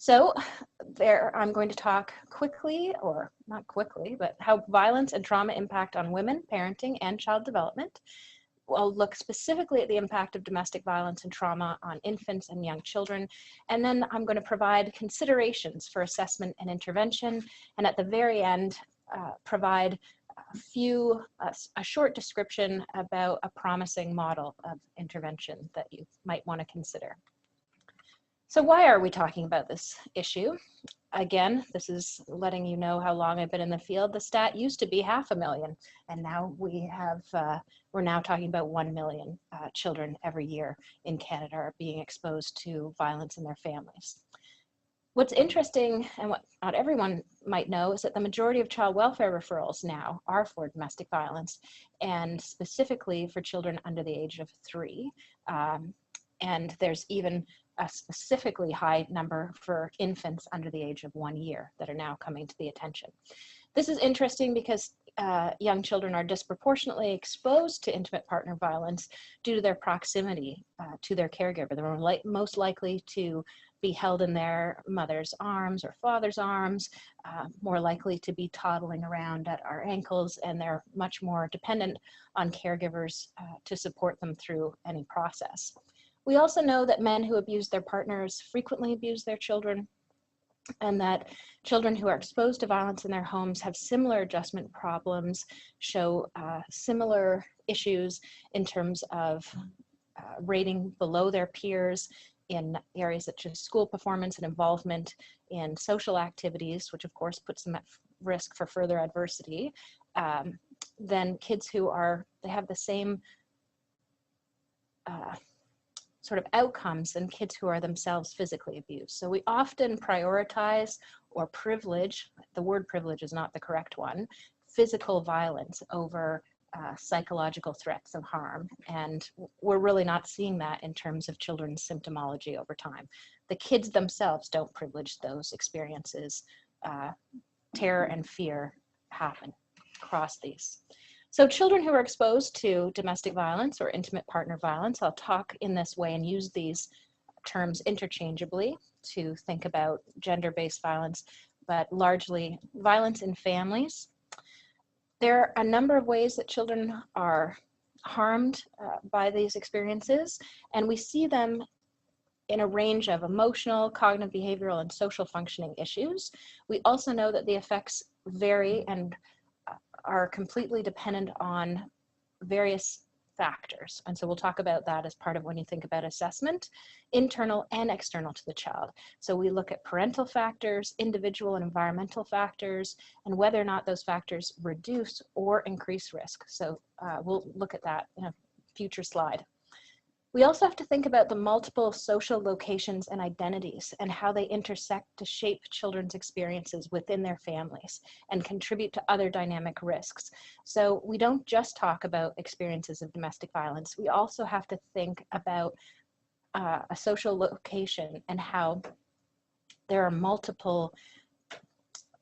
So I'm going to talk quickly, or not quickly, but how violence and trauma impact on women, parenting, and child development. I'll look specifically at the impact of domestic violence and trauma on infants and young children. And then I'm going to provide considerations for assessment and intervention. And at the very end, provide a short description about a promising model of intervention that you might want to consider. So why are we talking about this issue? Again, this is letting you know how long I've been in the field. The stat used to be 500,000, and now we're now talking about 1 million children every year in Canada are being exposed to violence in their families. What's interesting, and what not everyone might know, is that the majority of child welfare referrals now are for domestic violence, and specifically for children under the age of 3. And there's even a specifically high number for infants under the age of 1 year that are now coming to the attention. This is interesting because young children are disproportionately exposed to intimate partner violence due to their proximity to their caregiver. They're most likely to be held in their mother's arms or father's arms, more likely to be toddling around at our ankles, and they're much more dependent on caregivers to support them through any process. We also know that men who abuse their partners frequently abuse their children, and that children who are exposed to violence in their homes have similar adjustment problems, show similar issues in terms of rating below their peers in areas such as school performance and involvement in social activities, which of course puts them at risk for further adversity, than kids who they have the same sort of outcomes than kids who are themselves physically abused. So we often prioritize or privilege, the word privilege is not the correct one, physical violence over psychological threats of harm. And we're really not seeing that in terms of children's symptomology over time. The kids themselves don't privilege those experiences. Terror and fear happen across these. So children who are exposed to domestic violence or intimate partner violence, I'll talk in this way and use these terms interchangeably to think about gender-based violence, but largely violence in families. There are a number of ways that children are harmed by these experiences, and we see them in a range of emotional, cognitive, behavioral, and social functioning issues. We also know that the effects vary and are completely dependent on various factors. And so we'll talk about that as part of when you think about assessment, internal and external to the child. So we look at parental factors, individual and environmental factors, and whether or not those factors reduce or increase risk. So we'll look at that in a future slide. We also have to think about the multiple social locations and identities and how they intersect to shape children's experiences within their families and contribute to other dynamic risks. So we don't just talk about experiences of domestic violence. We also have to think about a social location and how there are multiple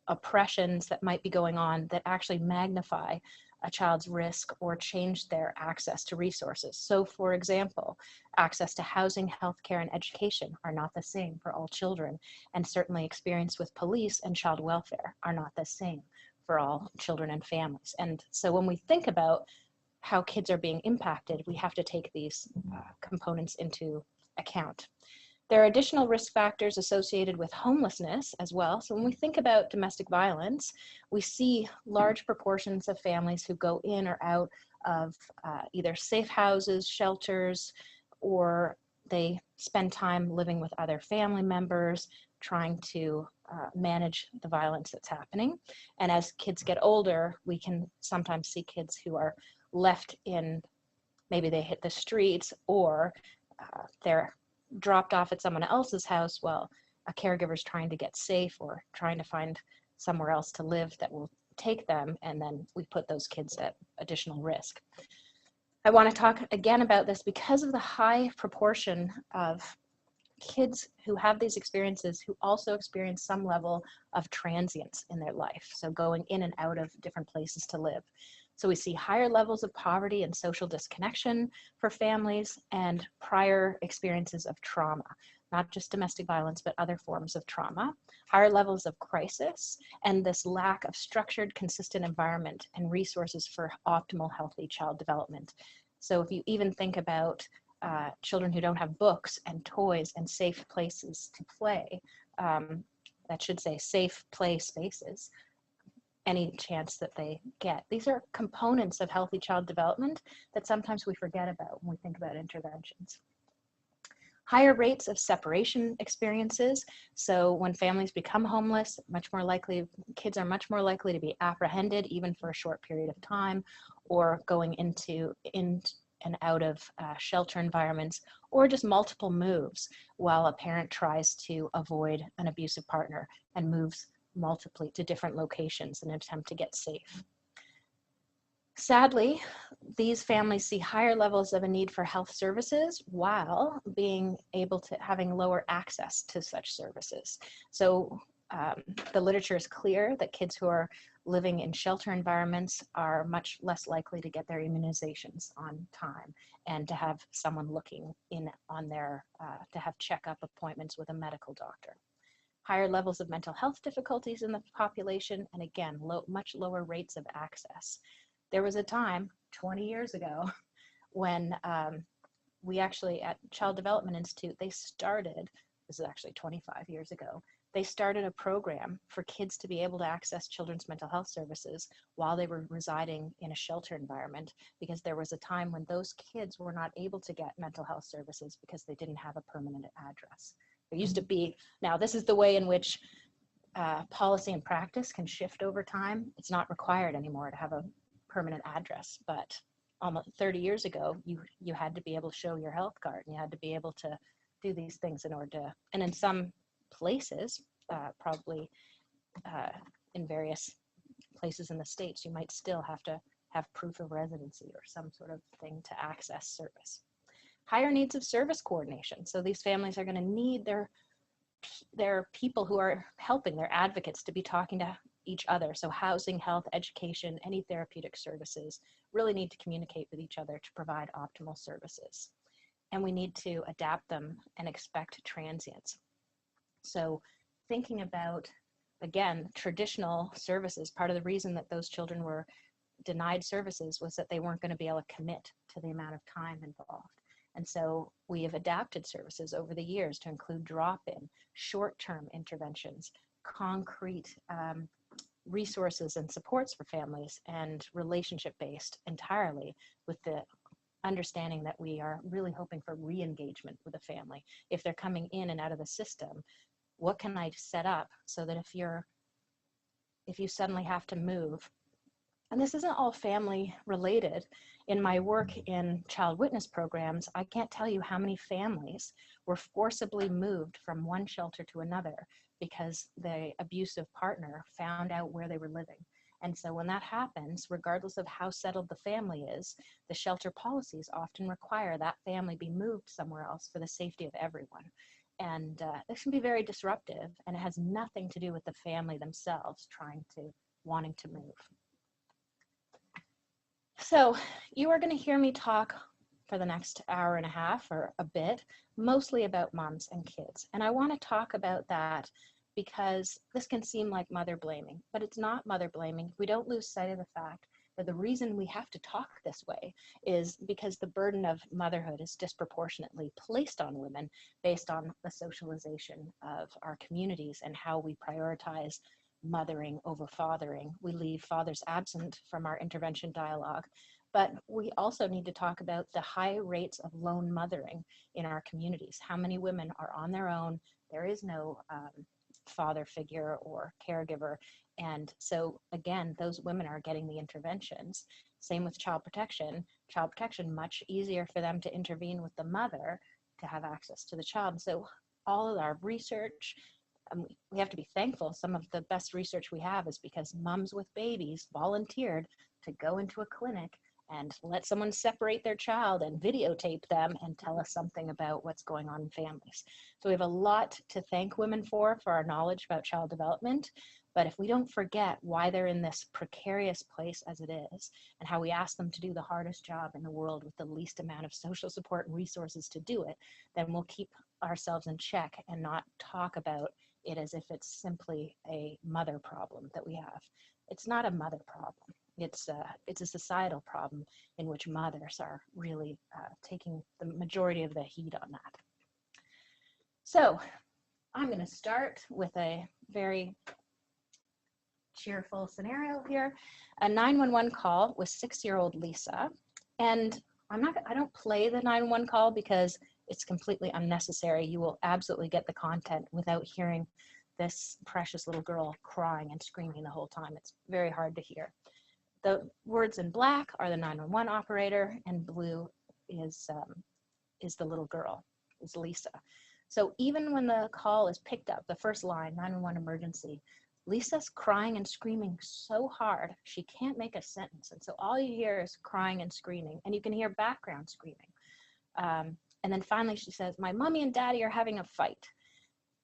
oppressions that might be going on that actually magnify a child's risk or change their access to resources. So for example, access to housing, healthcare, and education are not the same for all children, and certainly experience with police and child welfare are not the same for all children and families. And so when we think about how kids are being impacted, we have to take these components into account. There are additional risk factors associated with homelessness as well. So when we think about domestic violence, we see large proportions of families who go in or out of either safe houses, shelters, or they spend time living with other family members, trying to manage the violence that's happening. And as kids get older, we can sometimes see kids who are left in, maybe they hit the streets, or they're dropped off at someone else's house while a caregiver is trying to get safe or trying to find somewhere else to live that will take them, and then we put those kids at additional risk. I want to talk again about this because of the high proportion of kids who have these experiences who also experience some level of transience in their life, so going in and out of different places to live. So we see higher levels of poverty and social disconnection for families and prior experiences of trauma. not just domestic violence, but other forms of trauma, higher levels of crisis, and this lack of structured, consistent environment and resources for optimal, healthy child development. So if you even think about children who don't have books and toys and safe places to play, that should say safe play spaces, any chance that they get. These are components of healthy child development that sometimes we forget about when we think about interventions. Higher rates of separation experiences. So when families become homeless, kids are much more likely to be apprehended even for a short period of time, or going in and out of shelter environments, or just multiple moves while a parent tries to avoid an abusive partner and moves multiply to different locations in an attempt to get safe. Sadly, these families see higher levels of a need for health services while having lower access to such services. So the literature is clear that kids who are living in shelter environments are much less likely to get their immunizations on time and to have someone looking in on to have checkup appointments with a medical doctor. Higher levels of mental health difficulties in the population, and again, much lower rates of access. There was a time 20 years ago when we actually at Child Development Institute, this is actually 25 years ago, they started a program for kids to be able to access children's mental health services while they were residing in a shelter environment, because there was a time when those kids were not able to get mental health services because they didn't have a permanent address. There used to be, now this is the way in which policy and practice can shift over time. It's not required anymore to have a permanent address, but almost 30 years ago, you had to be able to show your health card, and you had to be able to do these things in order to, and in some places, probably in various places in the States, you might still have to have proof of residency or some sort of thing to access service. Higher needs of service coordination. So these families are going to need their people who are helping, their advocates, to be talking to each other. So housing, health, education, any therapeutic services really need to communicate with each other to provide optimal services. And we need to adapt them and expect transience. So thinking about, again, traditional services, part of the reason that those children were denied services was that they weren't going to be able to commit to the amount of time involved. And so we have adapted services over the years to include drop-in, short-term interventions, concrete resources and supports for families, and relationship-based entirely, with the understanding that we are really hoping for re-engagement with a family. If they're coming in and out of the system, what can I set up so that if you suddenly have to move, and this isn't all family related. In my work in child witness programs, I can't tell you how many families were forcibly moved from one shelter to another because the abusive partner found out where they were living. And so when that happens, regardless of how settled the family is, the shelter policies often require that family be moved somewhere else for the safety of everyone. And this can be very disruptive, and it has nothing to do with the family themselves wanting to move. So you are going to hear me talk for the next hour and a half or a bit, mostly about moms and kids. And I want to talk about that because this can seem like mother blaming, but it's not mother blaming. We don't lose sight of the fact that the reason we have to talk this way is because the burden of motherhood is disproportionately placed on women based on the socialization of our communities and how we prioritize mothering over fathering. We leave fathers absent from our intervention dialogue, but we also need to talk about the high rates of lone mothering in our communities. How many women are on their own? There is no father figure or caregiver. And so again, those women are getting the interventions. Same with child protection. Child protection, much easier for them to intervene with the mother to have access to the child. And so all of our research, we have to be thankful. Some of the best research we have is because moms with babies volunteered to go into a clinic and let someone separate their child and videotape them and tell us something about what's going on in families. So we have a lot to thank women for our knowledge about child development. But if we don't forget why they're in this precarious place as it is, and how we ask them to do the hardest job in the world with the least amount of social support and resources to do it, then we'll keep ourselves in check and not talk about it as if it's simply a mother problem that we have. It's not a mother problem. It's a societal problem in which mothers are really taking the majority of the heat on that. So I'm going to start with a very cheerful scenario here. A 911 call with 6-year-old Lisa. And I don't play the 911 call because it's completely unnecessary. You will absolutely get the content without hearing this precious little girl crying and screaming the whole time. It's very hard to hear. The words in black are the 911 operator, and blue is the little girl, is Lisa. So even when the call is picked up, the first line, 911 emergency, Lisa's crying and screaming so hard, she can't make a sentence. And so all you hear is crying and screaming, and you can hear background screaming. And then finally she says, my mommy and daddy are having a fight.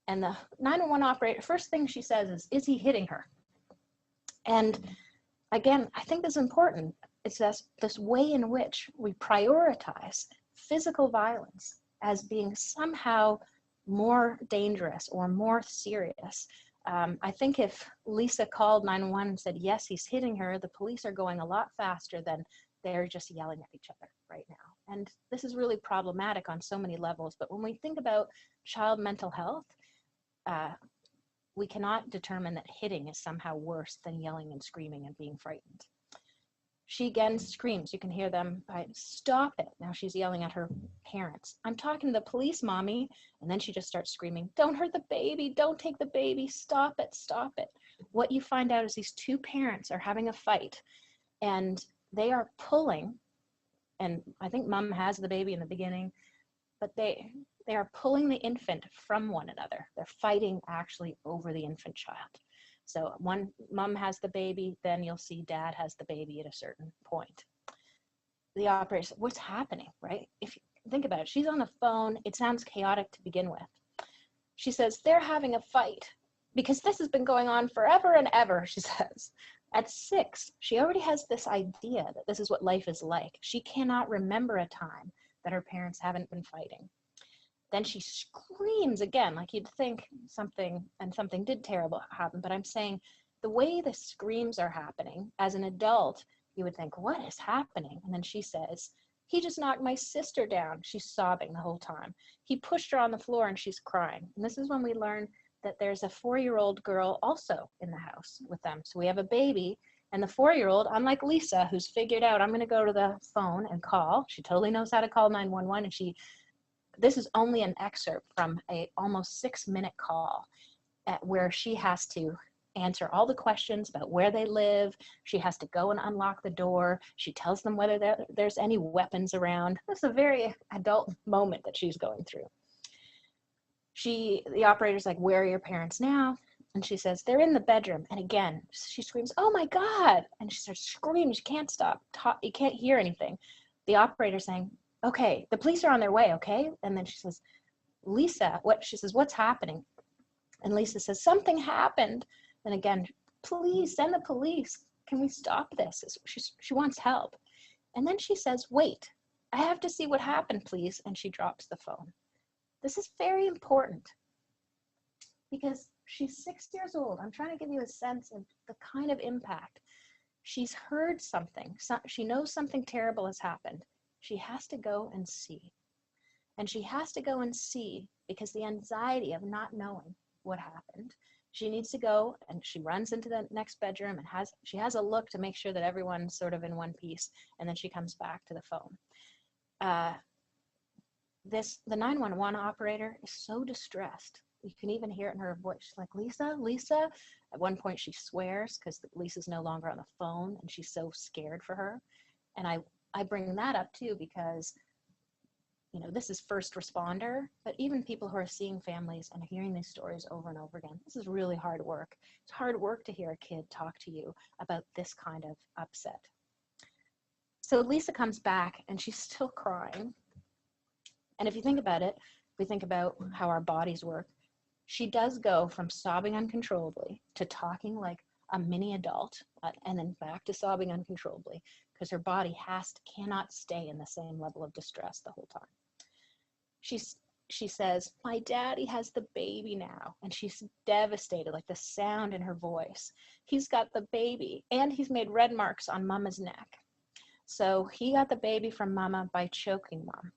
And the 911 operator, first thing she says is he hitting her? And again, I think this is important. It's this way in which we prioritize physical violence as being somehow more dangerous or more serious. I think if Lisa called 911 and said, yes, he's hitting her, the police are going a lot faster than they're just yelling at each other right now. And this is really problematic on so many levels. But when we think about child mental health, we cannot determine that hitting is somehow worse than yelling and screaming and being frightened. She again screams. You can hear them, stop it. Now she's yelling at her parents. I'm talking to the police, mommy. And then she just starts screaming, don't hurt the baby, don't take the baby, stop it, stop it. What you find out is these two parents are having a fight, and they are pulling, and I think mom has the baby in the beginning, but they are pulling the infant from one another. They're fighting actually over the infant child. So one mom has the baby, then you'll see dad has the baby at a certain point. The operator says, what's happening, right? If you think about it, she's on the phone. It sounds chaotic to begin with. She says, they're having a fight because this has been going on forever and ever, she says. At 6, she already has this idea that this is what life is like. She cannot remember a time that her parents haven't been fighting. Then she screams again, like you'd think something did terrible happen, but I'm saying the way the screams are happening, as an adult, you would think, what is happening? And then she says, he just knocked my sister down. She's sobbing the whole time. He pushed her on the floor and she's crying. And this is when we learn that there's a 4-year-old girl also in the house with them. So we have a baby, and the 4-year-old, unlike Lisa, who's figured out, I'm going to go to the phone and call. She totally knows how to call 911, and this is only an excerpt from a almost 6-minute call where she has to answer all the questions about where they live. She has to go and unlock the door. She tells them whether there's any weapons around. It's a very adult moment that she's going through. The operator's like, where are your parents now? And she says, they're in the bedroom. And again, she screams, oh my God. And she starts screaming. She can't stop. You can't hear anything. The operator's saying, okay, the police are on their way, okay? And then she says, Lisa, she says, what's happening? And Lisa says, something happened. And again, please send the police. Can we stop this? She wants help. And then she says, wait, I have to see what happened, please. And she drops the phone. This is very important because she's 6 years old. I'm trying to give you a sense of the kind of impact. She's heard something. She knows something terrible has happened. She has to go and see. And she has to go and see because the anxiety of not knowing what happened, she needs to go, and she runs into the next bedroom and she has a look to make sure that everyone's sort of in one piece, and then she comes back to the phone. The 911 operator is so distressed. You can even hear it in her voice. She's like, Lisa, Lisa. At one point she swears because Lisa's no longer on the phone and she's so scared for her. And I bring that up too because, this is first responder, but even people who are seeing families and hearing these stories over and over again, this is really hard work. It's hard work to hear a kid talk to you about this kind of upset. So Lisa comes back and she's still crying. And if you think about it, if we think about how our bodies work, she does go from sobbing uncontrollably to talking like a mini adult, and then back to sobbing uncontrollably, because her body cannot stay in the same level of distress the whole time. She says, "My daddy has the baby now," and she's devastated, like the sound in her voice. He's got the baby, and he's made red marks on Mama's neck. So he got the baby from Mama by choking Mom.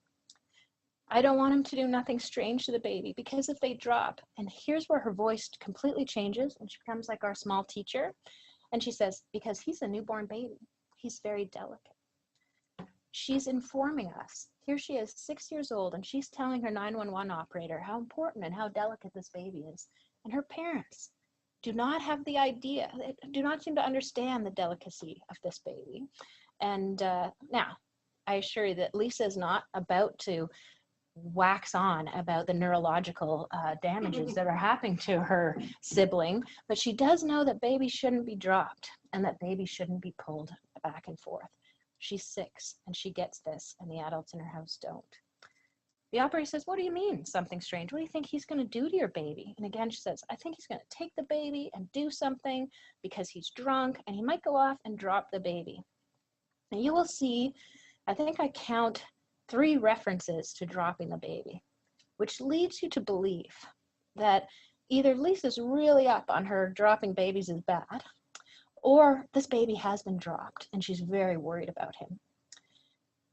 I don't want him to do nothing strange to the baby, because if they drop, and here's where her voice completely changes and she becomes like our small teacher, and she says, because he's a newborn baby, he's very delicate. She's informing us. Here she is, 6 years old, and she's telling her 911 operator how important and how delicate this baby is. And her parents do not have the idea, do not seem to understand the delicacy of this baby. And now, I assure you that Lisa is not about to wax on about the neurological damages that are happening to her sibling, but she does know that babies shouldn't be dropped and that babies shouldn't be pulled back and forth. She's 6 and she gets this, and the adults in her house don't. The operator says, "What do you mean, something strange? What do you think he's going to do to your baby?" And again, she says, "I think he's going to take the baby and do something because he's drunk, and he might go off and drop the baby." And you will see, I think I count 3 references to dropping the baby, which leads you to believe that either Lisa's really up on her dropping babies is bad, or this baby has been dropped and she's very worried about him.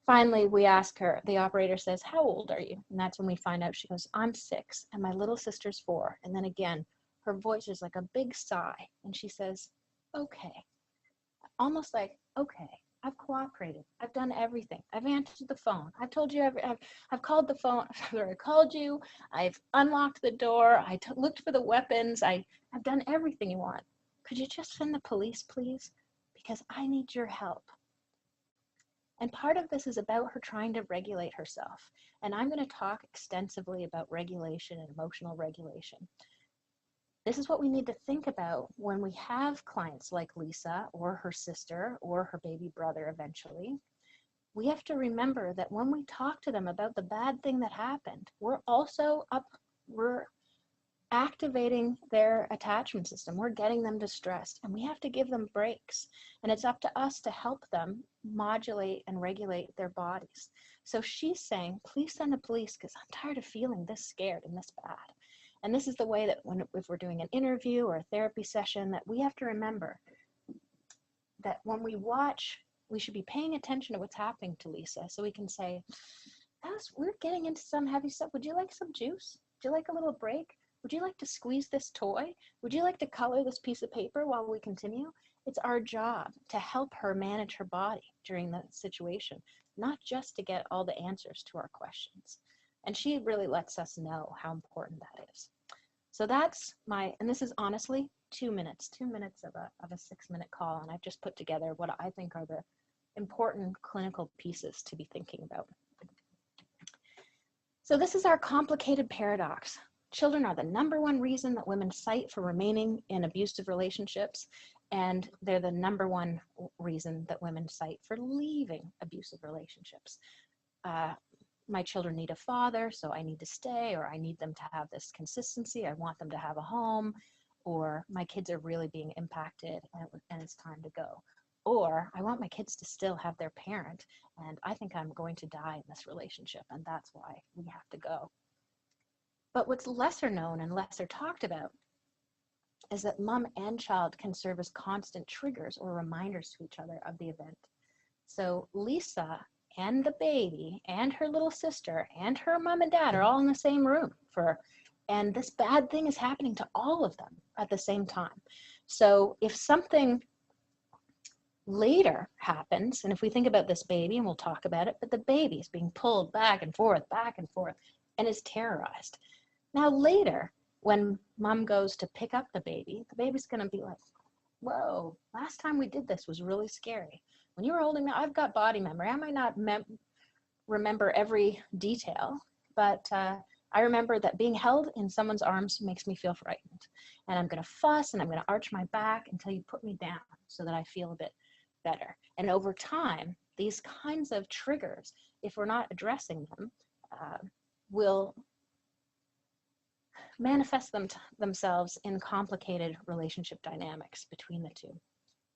Finally, we ask her, the operator says, "How old are you?" And that's when we find out. She goes, "I'm 6 and my little sister's 4. And then again, her voice is like a big sigh. And she says, "Okay." Almost like, "Okay, I've cooperated. I've done everything. I've answered the phone. I've told you, I've called the phone. I called you. I've unlocked the door. I looked for the weapons. I've done everything you want. Could you just send the police, please? Because I need your help." And part of this is about her trying to regulate herself. And I'm going to talk extensively about regulation and emotional regulation. This is what we need to think about when we have clients like Lisa or her sister or her baby brother eventually. We have to remember that when we talk to them about the bad thing that happened, we're activating their attachment system. We're getting them distressed, and we have to give them breaks. And it's up to us to help them modulate and regulate their bodies. So she's saying, "Please send the police because I'm tired of feeling this scared and this bad." And this is the way that if we're doing an interview or a therapy session, that we have to remember that when we watch, we should be paying attention to what's happening to Lisa. So we can say, "We're getting into some heavy stuff. Would you like some juice? Would you like a little break? Would you like to squeeze this toy? Would you like to color this piece of paper while we continue?" It's our job to help her manage her body during the situation, not just to get all the answers to our questions. And she really lets us know how important that is. So that's and this is honestly 2 minutes of a 6-minute call. And I've just put together what I think are the important clinical pieces to be thinking about. So this is our complicated paradox. Children are the #1 reason that women cite for remaining in abusive relationships, and they're the #1 reason that women cite for leaving abusive relationships. My children need a father, so I need to stay, or I need them to have this consistency. I want them to have a home, or my kids are really being impacted and it's time to go. Or I want my kids to still have their parent, and I think I'm going to die in this relationship, and that's why we have to go. But what's lesser known and lesser talked about is that mom and child can serve as constant triggers or reminders to each other of the event. So Lisa and the baby and her little sister and her mom and dad are all in the same room and this bad thing is happening to all of them at the same time. So if something later happens, and if we think about this baby, and we'll talk about it, but the baby is being pulled back and forth, and is terrorized. Now later, when mom goes to pick up the baby's going to be like, "Whoa, last time we did this was really scary. When you were holding me," I've got body memory. I might not remember every detail, but I remember that being held in someone's arms makes me feel frightened. And I'm going to fuss and I'm going to arch my back until you put me down so that I feel a bit better. And over time, these kinds of triggers, if we're not addressing them, will manifest themselves in complicated relationship dynamics between the two.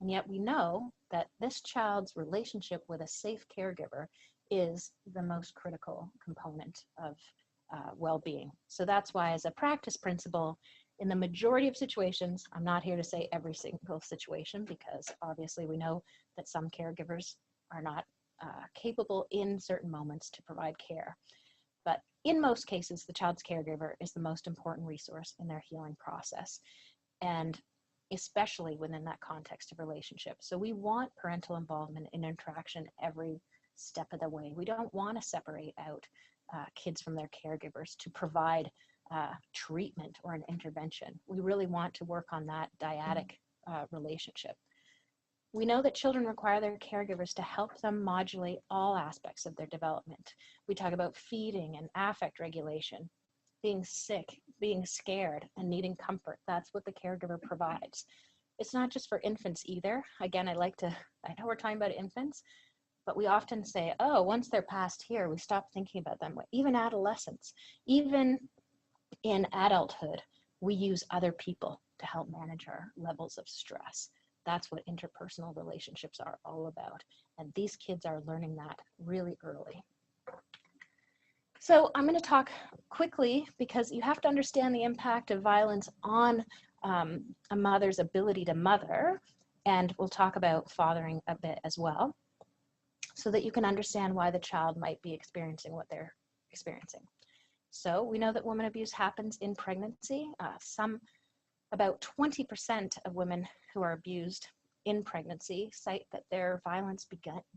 And yet we know that this child's relationship with a safe caregiver is the most critical component of well-being. So that's why, as a practice principle, in the majority of situations, I'm not here to say every single situation, because obviously we know that some caregivers are not capable in certain moments to provide care. But in most cases, the child's caregiver is the most important resource in their healing process, and especially within that context of relationship. So we want parental involvement in interaction every step of the way. We don't want to separate out kids from their caregivers to provide treatment or an intervention. We really want to work on that dyadic relationship. We know that children require their caregivers to help them modulate all aspects of their development. We talk about feeding and affect regulation, being sick, being scared, and needing comfort. That's what the caregiver provides. It's not just for infants either. Again, I know we're talking about infants, but we often say, oh, once they're past here, we stop thinking about them. Even adolescents, even in adulthood, we use other people to help manage our levels of stress. That's what interpersonal relationships are all about. And these kids are learning that really early. So I'm going to talk quickly, because you have to understand the impact of violence on a mother's ability to mother. And we'll talk about fathering a bit as well, so that you can understand why the child might be experiencing what they're experiencing. So we know that women abuse happens in pregnancy. About 20% of women who are abused in pregnancy cite that their violence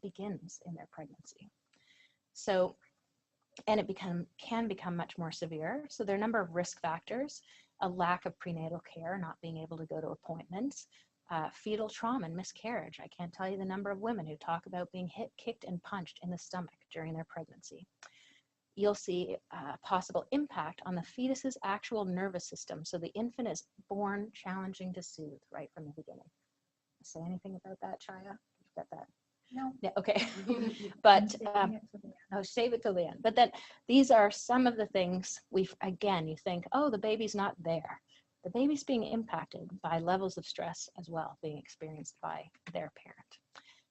begins in their pregnancy. So, and it can become much more severe. So there are a number of risk factors: a lack of prenatal care, not being able to go to appointments, fetal trauma and miscarriage. I can't tell you the number of women who talk about being hit, kicked, and punched in the stomach during their pregnancy. You'll see possible impact on the fetus's actual nervous system. So the infant is born challenging to soothe right from the beginning. Say anything about that, Chaya? You got that? No. Yeah, okay. But save it till the end. But then these are some of the things again, you think, oh, the baby's not there. The baby's being impacted by levels of stress as well, being experienced by their parent.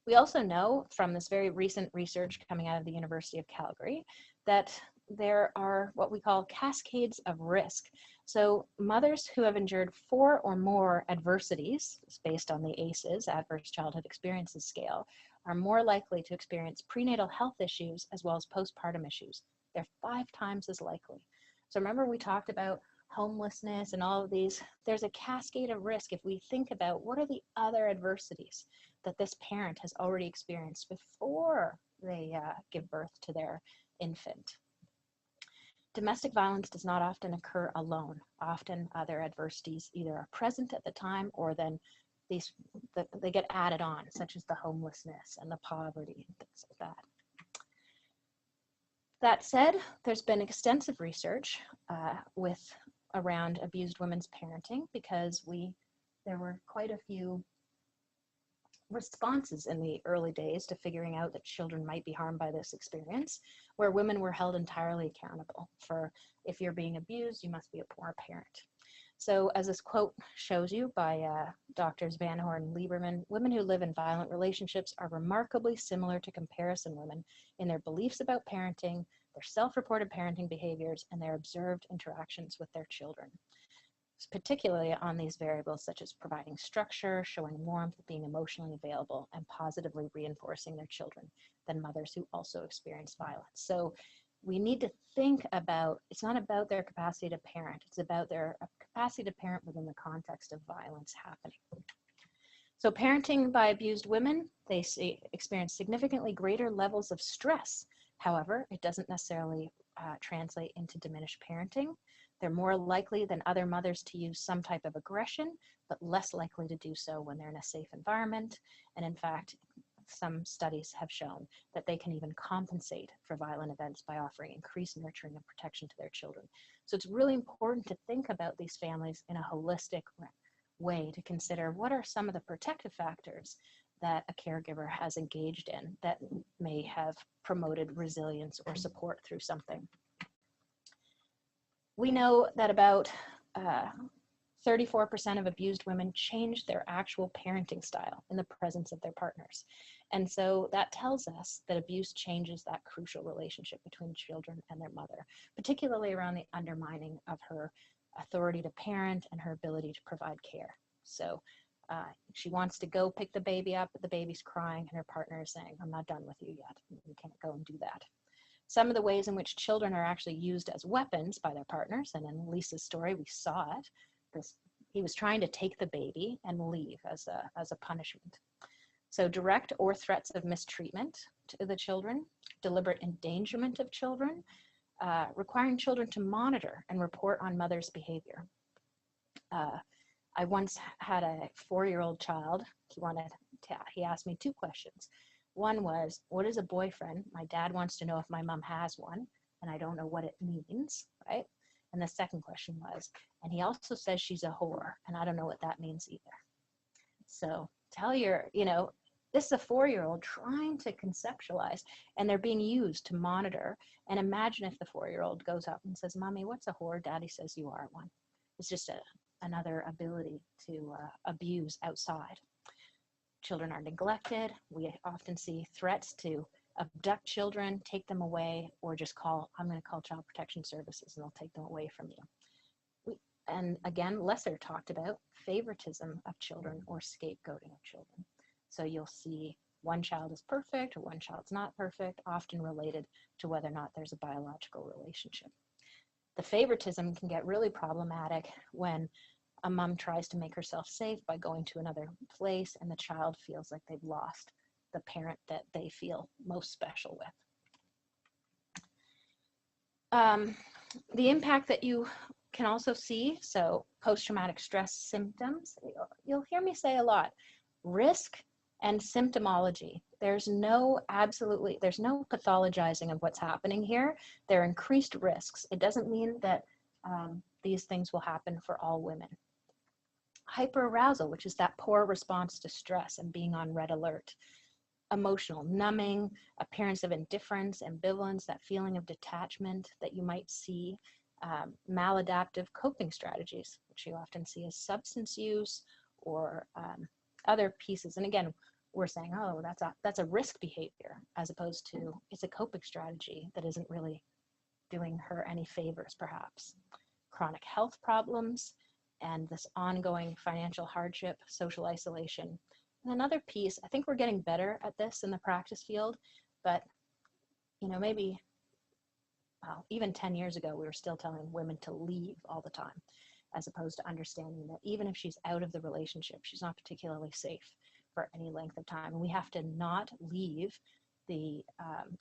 We also know from this very recent research coming out of the University of Calgary that there are what we call cascades of risk. So mothers who have endured 4 or more adversities, based on the ACEs, Adverse Childhood Experiences Scale, are more likely to experience prenatal health issues as well as postpartum issues. They're 5 times as likely. So remember, we talked about homelessness and all of these. There's a cascade of risk if we think about what are the other adversities that this parent has already experienced before they give birth to their infant. Domestic violence does not often occur alone. Often other adversities either are present at the time, or then they get added on, such as the homelessness and the poverty and things like that. That said, there's been extensive research around abused women's parenting, because there were quite a few responses in the early days to figuring out that children might be harmed by this experience, where women were held entirely accountable for, if you're being abused, you must be a poor parent. So as this quote shows you by Doctors Van Horn and Lieberman, women who live in violent relationships are remarkably similar to comparison women in their beliefs about parenting, their self-reported parenting behaviors, and their observed interactions with their children, particularly on these variables such as providing structure, showing warmth, being emotionally available, and positively reinforcing their children than mothers who also experience violence. So we need to think about, it's not about their capacity to parent, it's about their capacity to parent within the context of violence happening. So parenting by abused women, they experience significantly greater levels of stress. However, it doesn't necessarily translate into diminished parenting. They're more likely than other mothers to use some type of aggression, but less likely to do so when they're in a safe environment. And in fact, some studies have shown that they can even compensate for violent events by offering increased nurturing and protection to their children. So it's really important to think about these families in a holistic way, to consider what are some of the protective factors that a caregiver has engaged in that may have promoted resilience or support through something. We know that about 34% of abused women change their actual parenting style in the presence of their partners. And so that tells us that abuse changes that crucial relationship between children and their mother, particularly around the undermining of her authority to parent and her ability to provide care. So she wants to go pick the baby up, but the baby's crying and her partner is saying, I'm not done with you yet. You can't go and do that. Some of the ways in which children are actually used as weapons by their partners, and in Lisa's story, we saw it, because he was trying to take the baby and leave as a punishment. So direct or threats of mistreatment to the children, deliberate endangerment of children, requiring children to monitor and report on mother's behavior. I once had a 4-year-old child. He asked me 2 questions. One was, what is a boyfriend? My dad wants to know if my mom has one, and I don't know what it means, right? And the second question was, and he also says she's a whore, and I don't know what that means either. So tell this is a 4-year-old trying to conceptualize, and they're being used to monitor. And imagine if the 4-year-old goes up and says, Mommy, what's a whore? Daddy says you are one. It's just another ability to abuse outside. Children are neglected. We often see threats to abduct children, take them away, or just I'm going to call Child Protection Services and they'll take them away from you. And again, lesser talked about, favoritism of children or scapegoating of children. So you'll see one child is perfect or one child's not perfect, often related to whether or not there's a biological relationship. The favoritism can get really problematic when a mom tries to make herself safe by going to another place and the child feels like they've lost the parent that they feel most special with. The impact that you can also see, so post-traumatic stress symptoms, you'll hear me say a lot, risk and symptomology. There's no pathologizing of what's happening here. There are increased risks. It doesn't mean that these things will happen for all women. Hyperarousal, which is that poor response to stress and being on red alert. Emotional numbing, appearance of indifference, ambivalence, that feeling of detachment that you might see. Maladaptive coping strategies, which you often see as substance use or other pieces. And again, we're saying, oh, that's a risk behavior, as opposed to it's a coping strategy that isn't really doing her any favors, perhaps. Chronic health problems, and this ongoing financial hardship, social isolation. And another piece, I think we're getting better at this in the practice field, but maybe even 10 years ago, we were still telling women to leave all the time, as opposed to understanding that even if she's out of the relationship, she's not particularly safe for any length of time. And we have to not leave the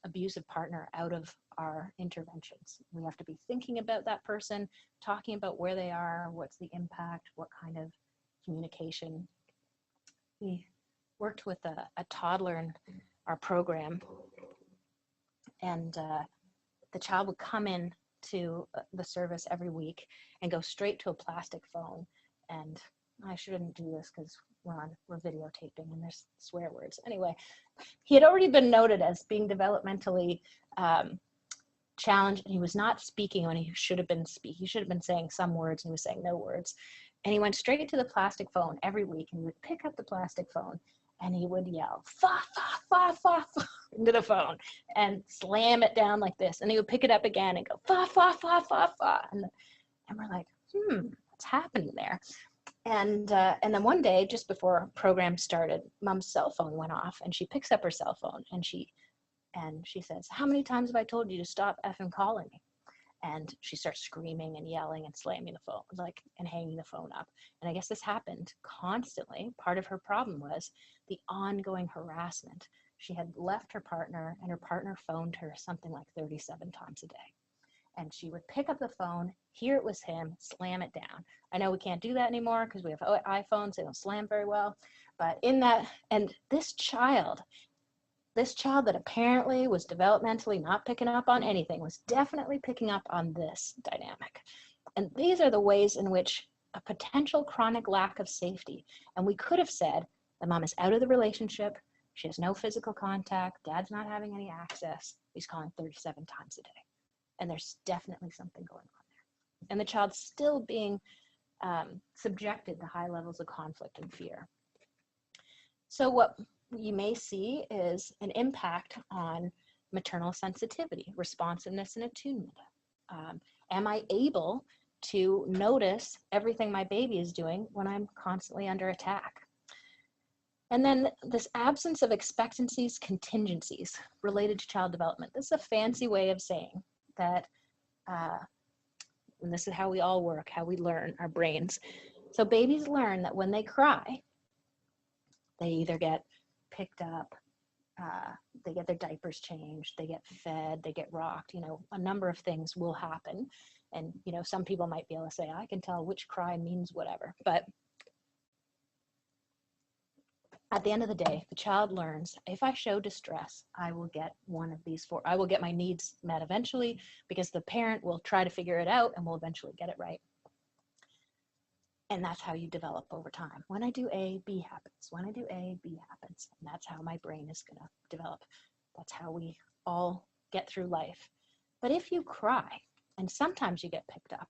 abusive partner out of our interventions. We have to be thinking about that person, talking about where they are, what's the impact, what kind of communication. We worked with a toddler in our program, and the child would come in to the service every week and go straight to a plastic phone. And I shouldn't do this because we're videotaping and there's swear words. Anyway, he had already been noted as being developmentally challenged, and he was not speaking when he should have been speaking. He should have been saying some words and he was saying no words. And he went straight to the plastic phone every week, and he would pick up the plastic phone and he would yell, fa, fa, fa, fa, fa, into the phone and slam it down like this. And he would pick it up again and go, fa, fa, fa, fa, fa. And we're like, what's happening there? And then one day, just before program started, Mom's cell phone went off, and she picks up her cell phone and she says, how many times have I told you to stop effing calling me? And she starts screaming and yelling and slamming the phone, and hanging the phone up. And I guess this happened constantly. Part of her problem was the ongoing harassment. She had left her partner, and her partner phoned her something like 37 times a day. And she would pick up the phone, hear it was him, slam it down. I know we can't do that anymore because we have iPhones, they don't slam very well. But and this child that apparently was developmentally not picking up on anything was definitely picking up on this dynamic. And these are the ways in which a potential chronic lack of safety, and we could have said, The mom is out of the relationship. She has no physical contact. Dad's not having any access. He's calling 37 times a day. And there's definitely something going on there. And the child's still being subjected to high levels of conflict and fear. So what you may see is an impact on maternal sensitivity, responsiveness, and attunement. Am I able to notice everything my baby is doing when I'm constantly under attack? And then this absence of expectancies, contingencies related to child development. This is a fancy way of saying that, and this is how we all work, how we learn, our brains. So babies learn that when they cry, they either get picked up, they get their diapers changed, they get fed, they get rocked, a number of things will happen. And, some people might be able to say, I can tell which cry means whatever. But at the end of the day, the child learns, if I show distress, I will get one of these four. I will get my needs met eventually, because the parent will try to figure it out and will eventually get it right. And that's how you develop over time. When I do A, B happens. When I do A, B happens. And that's how my brain is going to develop. That's how we all get through life. But if you cry, and sometimes you get picked up,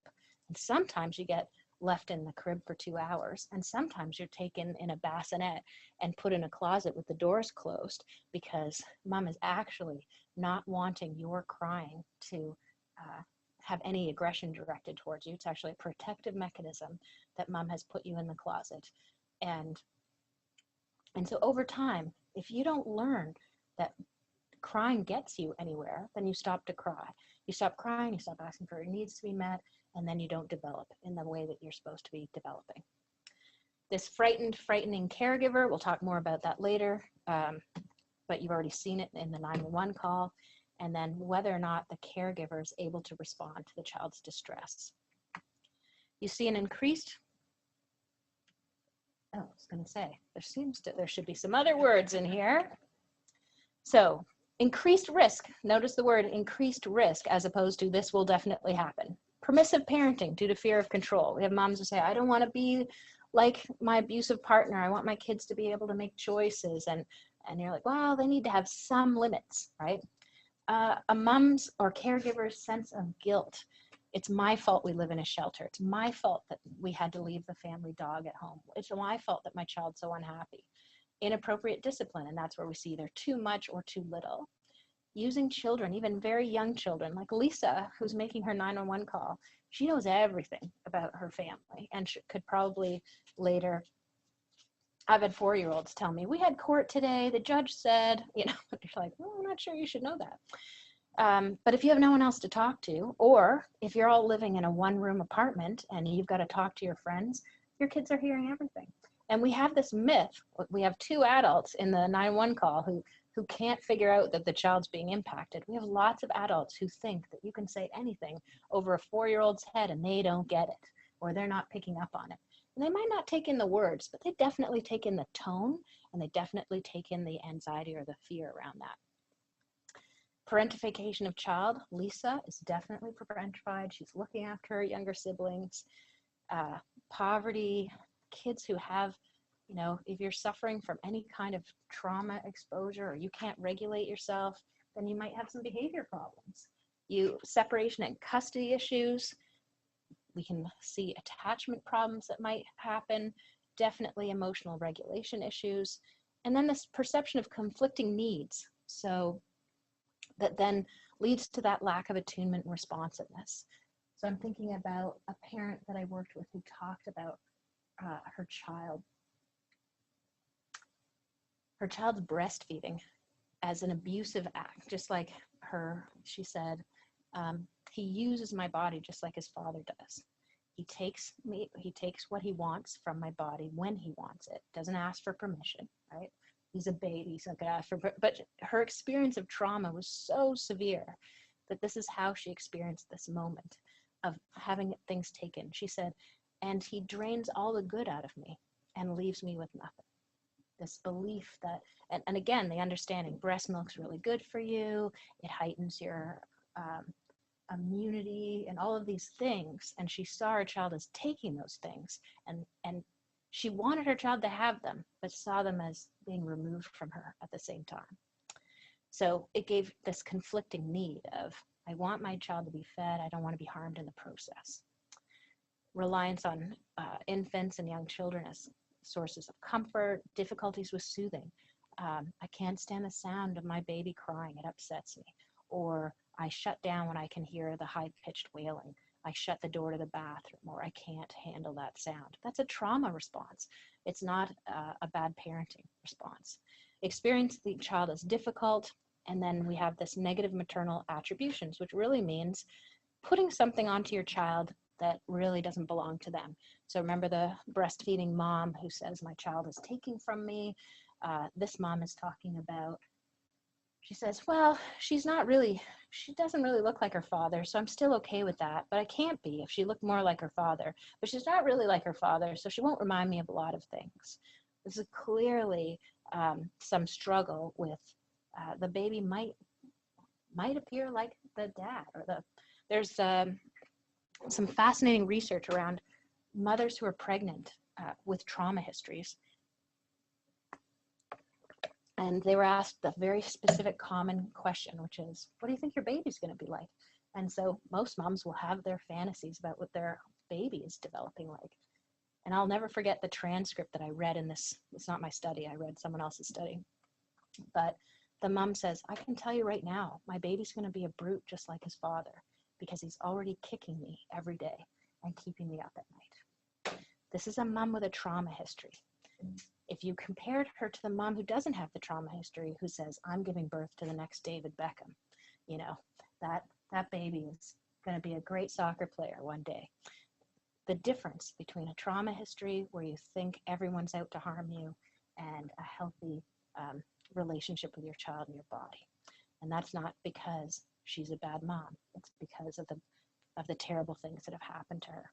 and sometimes you get left in the crib for 2 hours, and sometimes you're taken in a bassinet and put in a closet with the doors closed because mom is actually not wanting your crying to have any aggression directed towards you. It's actually a protective mechanism that mom has put you in the closet. And so over time, if you don't learn that crying gets you anywhere, then you stop to cry. You stop crying, you stop asking for your needs to be met, and then you don't develop in the way that you're supposed to be developing. This frightening caregiver, we'll talk more about that later, but you've already seen it in the 911 call. And then whether or not the caregiver is able to respond to the child's distress. You see an increased, I was going to say, there should be some other words in here. So increased risk, notice the word increased risk as opposed to this will definitely happen. Permissive parenting due to fear of control. We have moms who say, I don't want to be like my abusive partner. I want my kids to be able to make choices. And you're like, well, they need to have some limits, right? A mom's or caregiver's sense of guilt. It's my fault we live in a shelter. It's my fault that we had to leave the family dog at home. It's my fault that my child's so unhappy. Inappropriate discipline, and that's where we see either too much or too little. Using children, even very young children, like Lisa, who's making her 911 call. She knows everything about her family and could probably later. I've had 4-year-olds tell me, we had court today, the judge said, you're like, well, I'm not sure you should know that. But if you have no one else to talk to, or if you're all living in a one-room apartment and you've got to talk to your friends, your kids are hearing everything. And we have this myth, we have 2 adults in the 911 call who can't figure out that the child's being impacted. We have lots of adults who think that you can say anything over a 4-year-old's head and they don't get it, or they're not picking up on it. And they might not take in the words, but they definitely take in the tone, and they definitely take in the anxiety or the fear around that. Parentification of child. Lisa is definitely parentified. She's looking after her younger siblings. Poverty, kids who have, if you're suffering from any kind of trauma exposure or you can't regulate yourself, then you might have some behavior problems. Separation and custody issues. We can see attachment problems that might happen, definitely emotional regulation issues, and then this perception of conflicting needs. So that then leads to that lack of attunement and responsiveness. So I'm thinking about a parent that I worked with who talked about her child's breastfeeding as an abusive act, just like she said, he uses my body just like his father does. He takes what he wants from my body when he wants it. Doesn't ask for permission, right? He's a baby, so I could ask for, but her experience of trauma was so severe that this is how she experienced this moment of having things taken. She said, and he drains all the good out of me and leaves me with nothing. This belief that, and again, the understanding breast milk's really good for you. It heightens your immunity and all of these things. And she saw her child as taking those things. And She wanted her child to have them, but saw them as being removed from her at the same time. So it gave this conflicting need of, I want my child to be fed, I don't want to be harmed in the process. Reliance on infants and young children as sources of comfort, difficulties with soothing. I can't stand the sound of my baby crying, it upsets me. Or I shut down when I can hear the high-pitched wailing. I shut the door to the bathroom, or I can't handle that sound. That's a trauma response. It's not a bad parenting response. Experience the child as difficult, and then we have this negative maternal attributions, which really means putting something onto your child that really doesn't belong to them. So remember the breastfeeding mom who says, my child is taking from me. This mom is talking about, she says, well, she doesn't really look like her father, so I'm still okay with that, but I can't be if she looked more like her father. But she's not really like her father, so she won't remind me of a lot of things. This is clearly some struggle with the baby might appear like the dad, or there's some fascinating research around mothers who are pregnant with trauma histories. And they were asked the very specific common question, which is, what do you think your baby's going to be like? And so most moms will have their fantasies about what their baby is developing like. And I'll never forget the transcript that I read in this. It's not my study. I read someone else's study. But the mom says, I can tell you right now, my baby's going to be a brute just like his father, because he's already kicking me every day and keeping me up at night. This is a mom with a trauma history. If you compared her to the mom who doesn't have the trauma history, who says, I'm giving birth to the next David Beckham, you know, that baby is going to be a great soccer player one day. The difference between a trauma history where you think everyone's out to harm you and a healthy relationship with your child and your body. And that's not because she's a bad mom. It's because of the terrible things that have happened to her.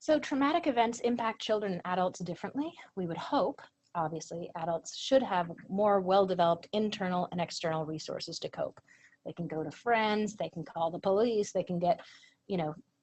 So traumatic events impact children and adults differently. We would hope, obviously, adults should have more well-developed internal and external resources to cope. They can go to friends, they can call the police, they can get,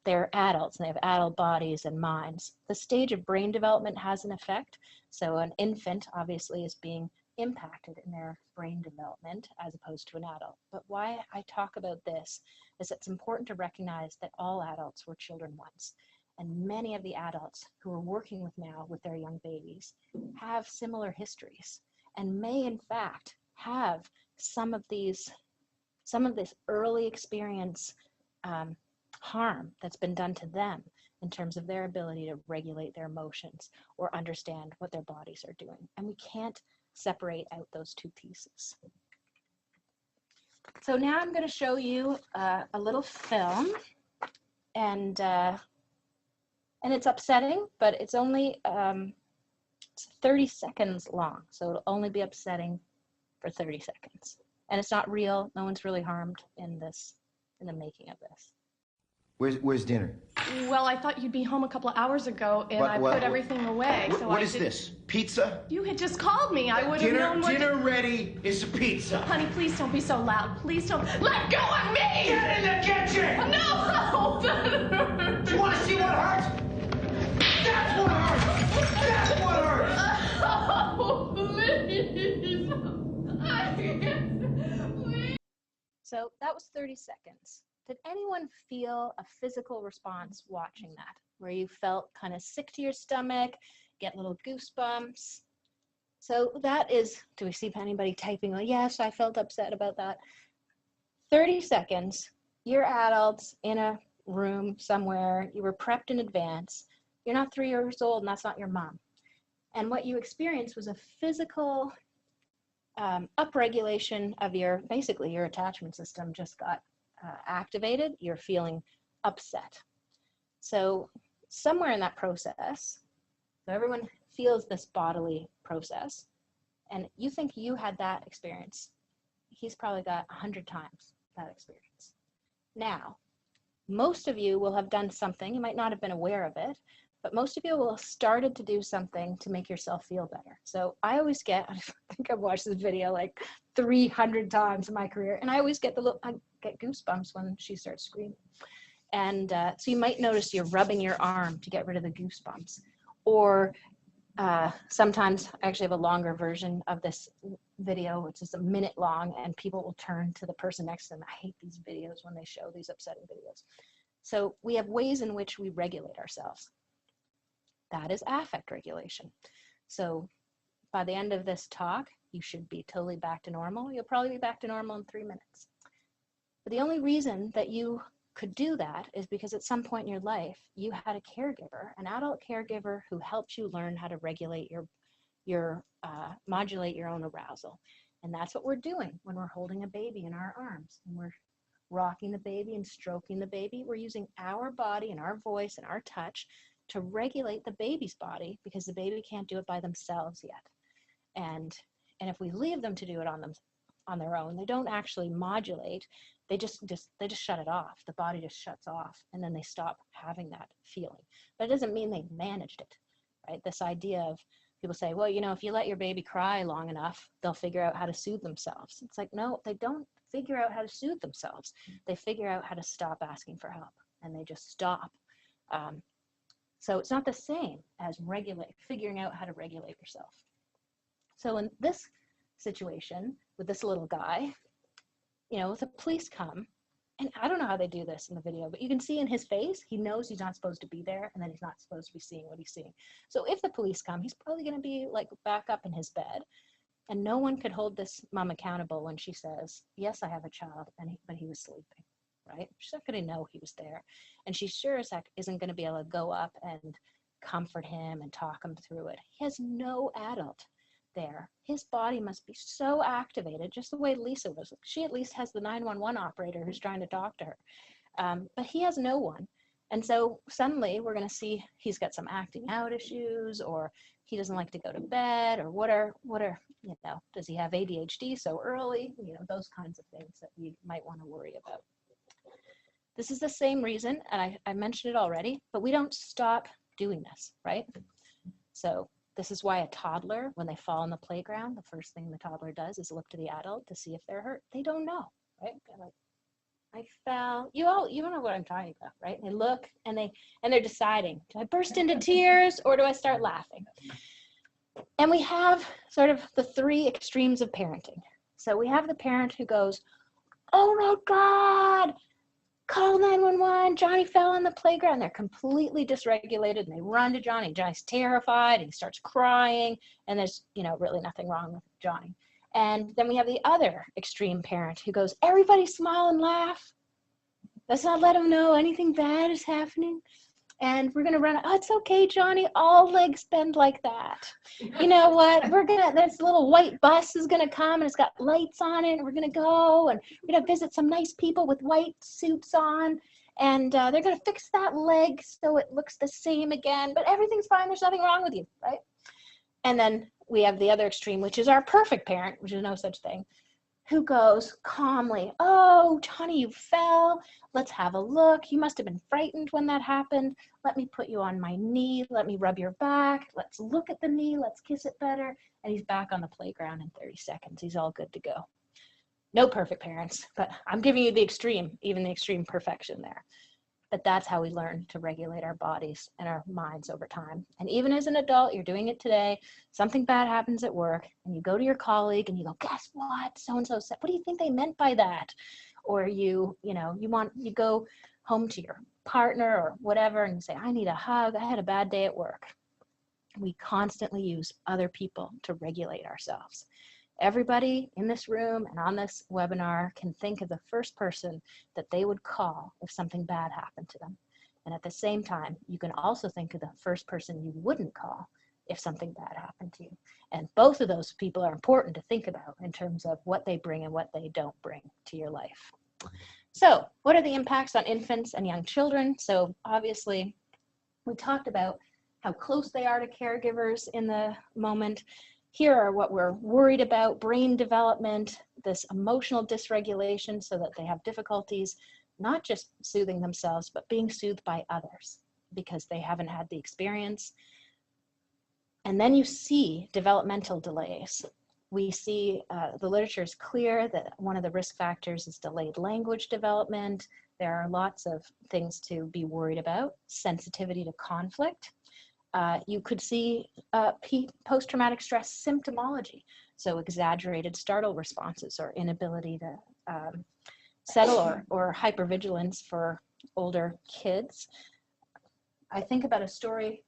they're adults and they have adult bodies and minds. The stage of brain development has an effect. So an infant obviously is being impacted in their brain development as opposed to an adult. But why I talk about this is it's important to recognize that all adults were children once. And many of the adults who are working with their young babies have similar histories and may in fact have some of this early experience harm that's been done to them in terms of their ability to regulate their emotions or understand what their bodies are doing. And we can't separate out those two pieces. So now I'm going to show you a little film, and it's upsetting, but it's only 30 seconds long, so it'll only be upsetting for 30 seconds. And it's not real. No one's really harmed in the making of this. Where's dinner? Well, I thought you'd be home a couple of hours ago, and I put everything away. What is this? Pizza? You had just called me. I would have known what... Dinner ready is pizza. Honey, please don't be so loud. Please don't... Let go of me! Get in the kitchen! No! That hurts. Do you want to see what hurts? That's what hurts! That's what hurts! Oh, please. Please. So that was 30 seconds. Did anyone feel a physical response watching that, where you felt kind of sick to your stomach, get little goosebumps? So that is, do we see anybody typing, like, yes, I felt upset about that. 30 seconds, you're adults in a room somewhere, you were prepped in advance, you're not 3 years old and that's not your mom. And what you experienced was a physical upregulation of basically your attachment system just got activated, you're feeling upset. So somewhere in that process, so everyone feels this bodily process, and you think you had that experience. He's probably got 100 times that experience. Now, most of you will have done something, you might not have been aware of it, but most of you will have started to do something to make yourself feel better. So I always I think I've watched this video like 300 times in my career, and I always get I get goosebumps when she starts screaming. And so you might notice you're rubbing your arm to get rid of the goosebumps, Or sometimes I actually have a longer version of this video, which is a minute long, and people will turn to the person next to them. I hate these videos when they show these upsetting videos. So we have ways in which we regulate ourselves. That is affect regulation. So by the end of this talk, you should be totally back to normal. You'll probably be back to normal in 3 minutes. But the only reason that you could do that is because at some point in your life, you had a caregiver, an adult caregiver who helped you learn how to regulate modulate your own arousal. And that's what we're doing when we're holding a baby in our arms and we're rocking the baby and stroking the baby. We're using our body and our voice and our touch to regulate the baby's body, because the baby can't do it by themselves yet. And if we leave them to do it on their own, they don't actually modulate. They just shut it off. The body just shuts off, and then they stop having that feeling. But it doesn't mean they managed it, right? This idea of people say, well, you know, if you let your baby cry long enough, they'll figure out how to soothe themselves. It's like, no, they don't figure out how to soothe themselves. They figure out how to stop asking for help, and they just stop. So it's not the same as figuring out how to regulate yourself. So in this situation with this little guy, you know, the police come, and I don't know how they do this in the video, but you can see in his face, he knows he's not supposed to be there, and then he's not supposed to be seeing what he's seeing. So if the police come, he's probably going to be like back up in his bed, and no one could hold this mom accountable when she says, yes, I have a child, but he was sleeping, right? She's not going to know he was there. And she sure as heck isn't going to be able to go up and comfort him and talk him through it. He has no adult there. His body must be so activated, just the way Lisa was. She at least has the 911 operator who's trying to talk to her. But he has no one. And so suddenly we're going to see he's got some acting out issues, or he doesn't like to go to bed, or what are, you know, does he have ADHD so early? You know, those kinds of things that we might want to worry about. This is the same reason, and I mentioned it already, but we don't stop doing this, right? So this is why a toddler, when they fall on the playground, the first thing the toddler does is look to the adult to see if they're hurt. They don't know, right? They're like, I fell. You know what I'm talking about, right? They look and they're deciding, do I burst into tears or do I start laughing? And we have sort of the three extremes of parenting. So we have the parent who goes, oh my God, call 911, Johnny fell on the playground. They're completely dysregulated and they run to Johnny. Johnny's terrified, he starts crying, and there's, you know, really nothing wrong with Johnny. And then we have the other extreme parent who goes, everybody smile and laugh. Let's not let them know anything bad is happening. And we're gonna run, oh, it's okay, Johnny, all legs bend like that. You know what, this little white bus is gonna come and it's got lights on it, and we're gonna go and we're gonna visit some nice people with white suits on, and they're gonna fix that leg so it looks the same again, but everything's fine, there's nothing wrong with you, right? And then we have the other extreme, which is our perfect parent, which is no such thing, who goes calmly, oh, Johnny, you fell. Let's have a look. You must have been frightened when that happened. Let me put you on my knee. Let me rub your back. Let's look at the knee. Let's kiss it better. And he's back on the playground in 30 seconds. He's all good to go. No perfect parents, but I'm giving you the extreme, even the extreme perfection there. But that's how we learn to regulate our bodies and our minds over time. And even as an adult, you're doing it today, something bad happens at work, and you go to your colleague and you go, guess what? So-and-so said, what do you think they meant by that? Or you go home to your partner or whatever, and you say, I need a hug. I had a bad day at work. We constantly use other people to regulate ourselves. Everybody in this room and on this webinar can think of the first person that they would call if something bad happened to them. And at the same time, you can also think of the first person you wouldn't call if something bad happened to you. And both of those people are important to think about in terms of what they bring and what they don't bring to your life. So what are the impacts on infants and young children? So obviously, we talked about how close they are to caregivers in the moment. Here are what we're worried about: brain development, this emotional dysregulation so that they have difficulties, not just soothing themselves, but being soothed by others because they haven't had the experience. And then you see developmental delays. We see the literature is clear that one of the risk factors is delayed language development. There are lots of things to be worried about. Sensitivity to conflict. You could see post-traumatic stress symptomology, so exaggerated startle responses or inability to settle or hypervigilance for older kids. I think about a story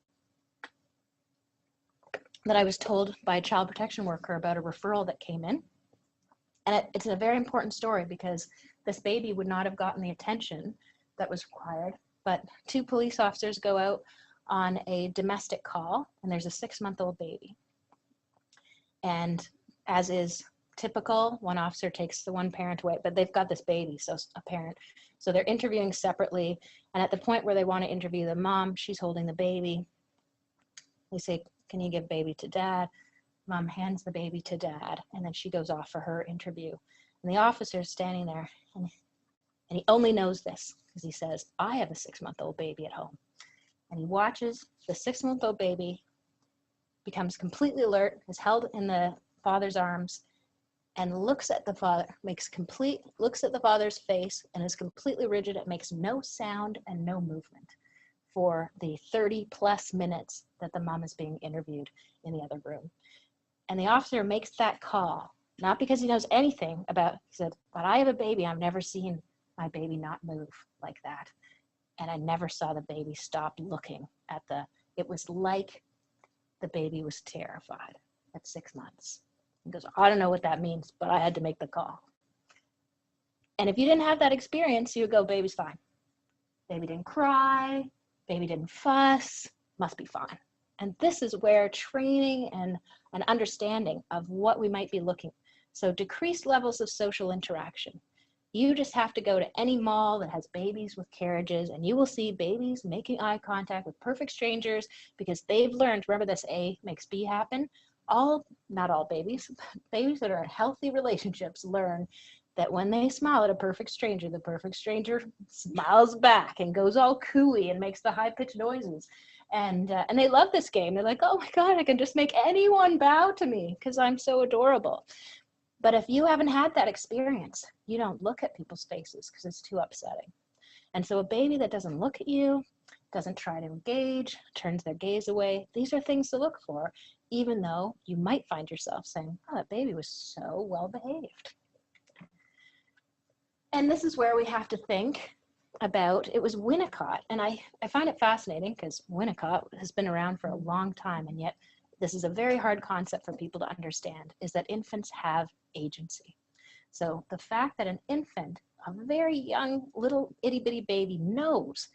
that I was told by a child protection worker about a referral that came in. And it's a very important story because this baby would not have gotten the attention that was required. But 2 police officers go out on a domestic call, and there's a 6-month-old baby. And as is typical, one officer takes the one parent away, but they've got this baby, so a parent. So they're interviewing separately. And at the point where they want to interview the mom, she's holding the baby. They say, "Can you give baby to dad?" Mom hands the baby to dad, and then she goes off for her interview. And the officer's standing there, and he only knows this because he says, "I have a 6-month-old baby at home." And he watches the 6-month-old baby becomes completely alert, is held in the father's arms, and looks at the father, looks at the father's face and is completely rigid. It makes no sound and no movement for the 30+ minutes that the mom is being interviewed in the other room. And the officer makes that call, not because he knows anything about, he said, "But I have a baby. I've never seen my baby not move like that. And I never saw the baby stop looking at it was like the baby was terrified at 6 months." He goes, "I don't know what that means, but I had to make the call." And if you didn't have that experience, you would go, "Baby's fine. Baby didn't cry. Baby didn't fuss. Must be fine." And this is where training and an understanding of what we might be looking. So decreased levels of social interaction. You just have to go to any mall that has babies with carriages, and you will see babies making eye contact with perfect strangers because they've learned, remember this A makes B happen? Not all babies, babies that are in healthy relationships learn that when they smile at a perfect stranger, the perfect stranger smiles back and goes all cooey and makes the high-pitched noises. And they love this game. They're like, "Oh my God, I can just make anyone bow to me because I'm so adorable." But if you haven't had that experience, you don't look at people's faces because it's too upsetting. And so a baby that doesn't look at you, doesn't try to engage, turns their gaze away, these are things to look for, even though you might find yourself saying, "Oh, that baby was so well behaved." And this is where we have to think about, it was Winnicott, and I find it fascinating because Winnicott has been around for a long time, and yet this is a very hard concept for people to understand, is that infants have agency. So the fact that an infant, a very young little itty bitty baby, knows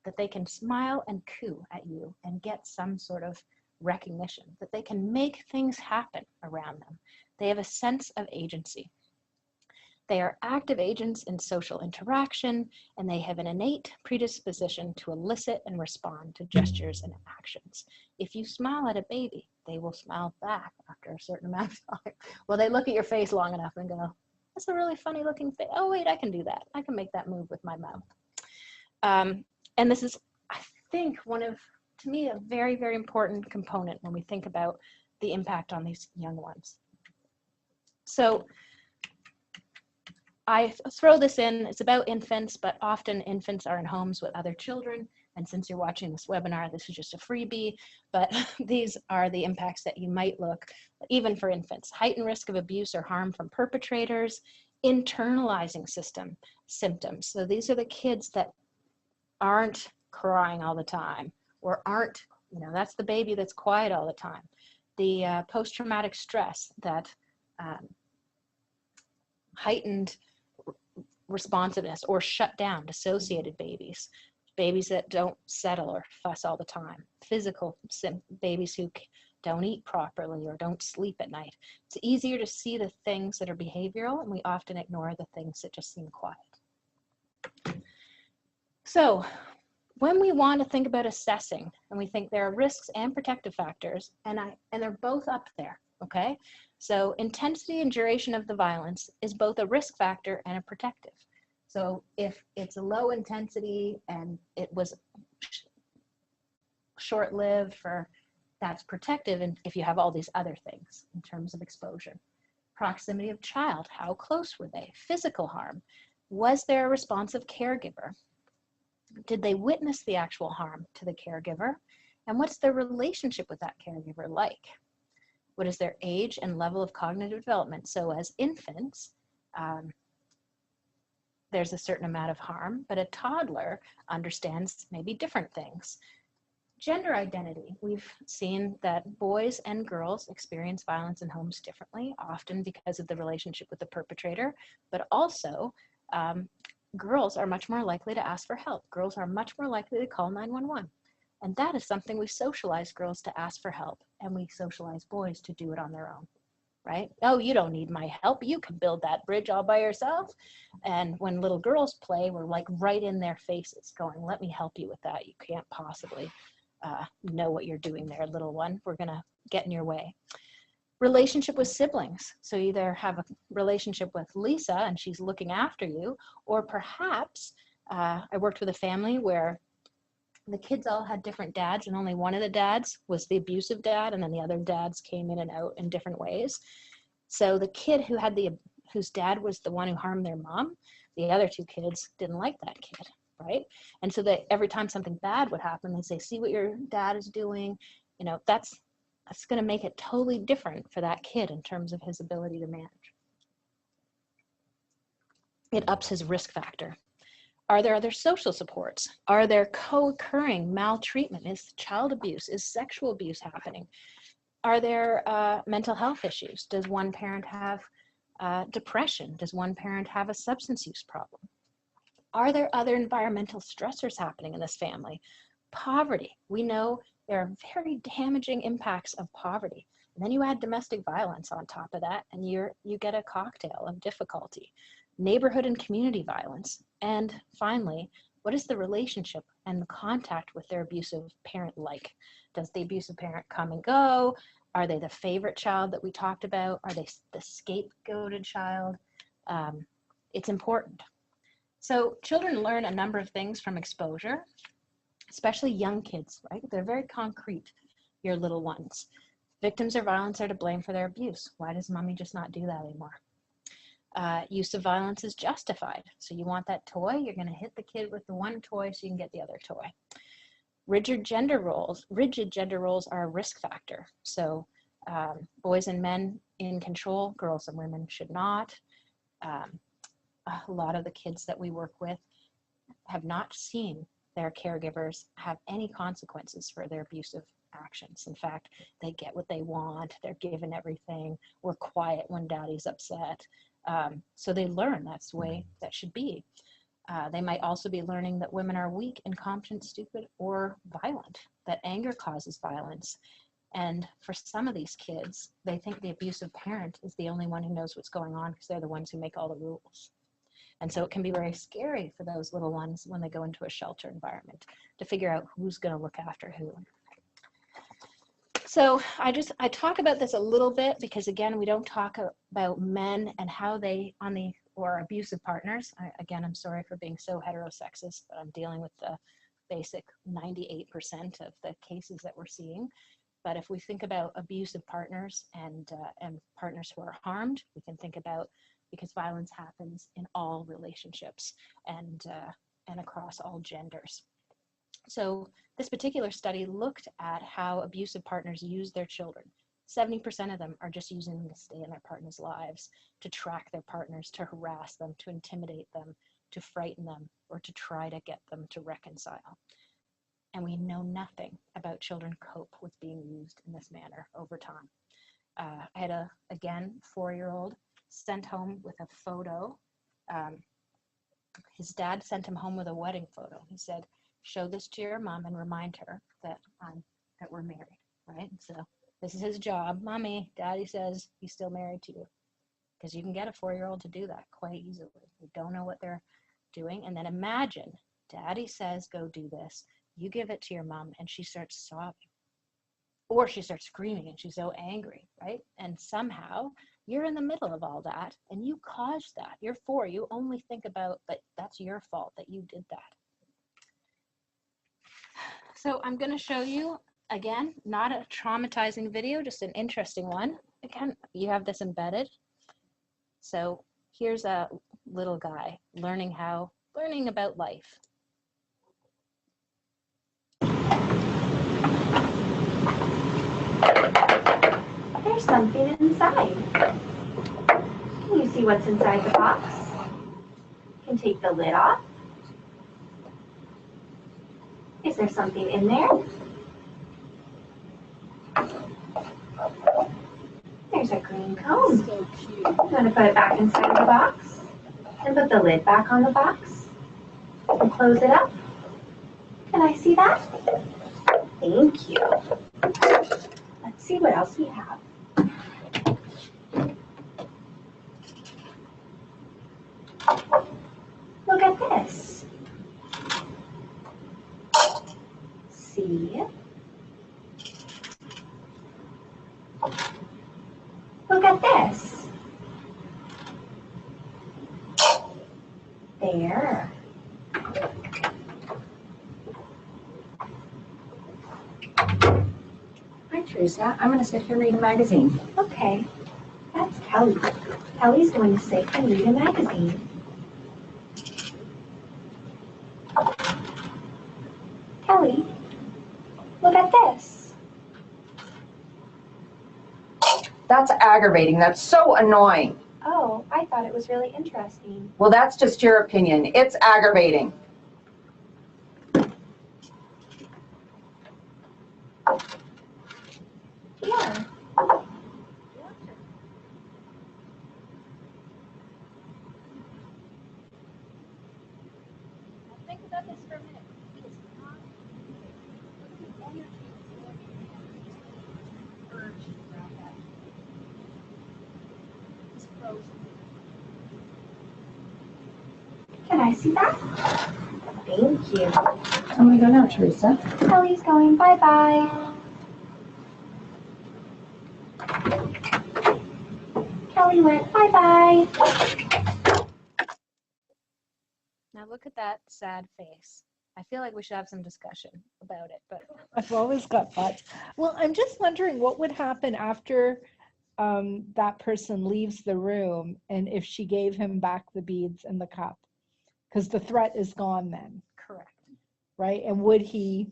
that they can smile and coo at you and get some sort of recognition, that they can make things happen around them. They have a sense of agency. They are active agents in social interaction, and they have an innate predisposition to elicit and respond to gestures and actions. If you smile at a baby, they will smile back after a certain amount of time. Well, they look at your face long enough and go, "That's a really funny looking face. Oh, wait, I can do that. I can make that move with my mouth." And this is, I think, one of, to me, a very, very important component when we think about the impact on these young ones. So I throw this in, it's about infants, but often infants are in homes with other children. And since you're watching this webinar, this is just a freebie, but these are the impacts that you might look, even for infants. Heightened risk of abuse or harm from perpetrators, internalizing symptoms. So these are the kids that aren't crying all the time, or aren't, that's the baby that's quiet all the time. The post-traumatic stress, that heightened responsiveness or shut down, dissociated babies, babies that don't settle or fuss all the time, physical babies who don't eat properly or don't sleep at night. It's easier to see the things that are behavioral, and we often ignore the things that just seem quiet. So when we want to think about assessing, and we think there are risks and protective factors, and they're both up there, okay? So intensity and duration of the violence is both a risk factor and a protective. So if it's a low intensity and it was short-lived, that's protective, and if you have all these other things in terms of exposure. Proximity of child, how close were they? Physical harm, was there a responsive caregiver? Did they witness the actual harm to the caregiver? And what's their relationship with that caregiver like? What is their age and level of cognitive development? So as infants, there's a certain amount of harm, but a toddler understands maybe different things. Gender identity. We've seen that boys and girls experience violence in homes differently, often because of the relationship with the perpetrator, but also girls are much more likely to ask for help. Girls are much more likely to call 911. And that is something we socialize girls to ask for help, and we socialize boys to do it on their own, right? Oh, you don't need my help. You can build that bridge all by yourself. And when little girls play, we're like right in their faces going, let me help you with that. You can't possibly know what you're doing there, little one. We're gonna get in your way. Relationship with siblings. So you either have a relationship with Lisa and she's looking after you, or perhaps I worked with a family where the kids all had different dads, and only one of the dads was the abusive dad, and then the other dads came in and out in different ways. So the kid whose dad was the one who harmed their mom, the other two kids didn't like that kid, right? And so that every time something bad would happen, they say, see what your dad is doing, you know, that's going to make it totally different for that kid in terms of his ability to manage. It ups his risk factor. Are there other social supports? Are there co-occurring maltreatment? Is child abuse? Is sexual abuse happening? Are there mental health issues? Does one parent have depression? Does one parent have a substance use problem? Are there other environmental stressors happening in this family? Poverty. We know there are very damaging impacts of poverty. And then you add domestic violence on top of that, and you get a cocktail of difficulty. Neighborhood and community violence. And finally, what is the relationship and the contact with their abusive parent like? Does the abusive parent come and go? Are they the favorite child that we talked about? Are they the scapegoated child? It's important. So children learn a number of things from exposure, especially young kids, right? They're very concrete, your little ones. Victims of violence are to blame for their abuse. Why does mommy just not do that anymore? Use of violence is justified. So you want that toy, you're going to hit the kid with the one toy so you can get the other toy. Rigid gender roles are a risk factor. So boys and men in control, girls and women should not. A lot of the kids that we work with have not seen their caregivers have any consequences for their abusive actions. In fact, they get what they want, they're given everything, we're quiet when daddy's upset. So they learn that's the way that should be. They might also be learning that women are weak, incompetent, stupid, or violent, that anger causes violence. And for some of these kids, they think the abusive parent is the only one who knows what's going on because they're the ones who make all the rules. And so it can be very scary for those little ones when they go into a shelter environment to figure out who's going to look after who. So I talk about this a little bit because, again, we don't talk about men and how they or abusive partners. Again, I'm sorry for being so heterosexist, but I'm dealing with the basic 98% of the cases that we're seeing. But if we think about abusive partners and partners who are harmed, we can think about, because violence happens in all relationships and across all genders. So this particular study looked at how abusive partners use their children. 70% of them are just using them to stay in their partner's lives, to track their partners, to harass them, to intimidate them, to frighten them, or to try to get them to reconcile. And we know nothing about children cope with being used in this manner over time. I had again, 4-year-old sent home with a photo. His dad sent him home with a wedding photo. He said, show this to your mom and remind her that we're married, right? So this is his job. Mommy, daddy says he's still married to you. Because you can get a 4-year-old to do that quite easily. They don't know what they're doing. And then imagine, daddy says go do this. You give it to your mom and she starts sobbing. Or she starts screaming and she's so angry, right? And somehow you're in the middle of all that and you caused that. You're 4, you only think about that that's your fault that you did that. So I'm going to show you, again, not a traumatizing video, just an interesting one. Again, you have this embedded. So here's a little guy learning about life. There's something inside. Can you see what's inside the box? You can take the lid off. Is there something in there? There's a green cone. So cute. You want to put it back inside of the box? And put the lid back on the box? And close it up? Can I see that? Thank you. Let's see what else we have. Look at this. See? Look at this. There. Hi, Teresa. I'm going to sit here and read a magazine. Okay. That's Kelly. Kelly's going to sit and read a magazine. Kelly, look at this. That's aggravating. That's so annoying. Oh, I thought it was really interesting. Well, that's just your opinion. It's aggravating. Here. Think about this for a minute. He is not the energy urge around that. He's frozen. Can I see that? Thank you. I'm going to go now, Teresa. Kelly's going bye-bye. Kelly went bye-bye. Now look at that sad face. I feel like we should have some discussion about it, but I've always got thoughts. Well, I'm just wondering what would happen after that person leaves the room and if she gave him back the beads and the cup, because the threat is gone then, correct. right? And would he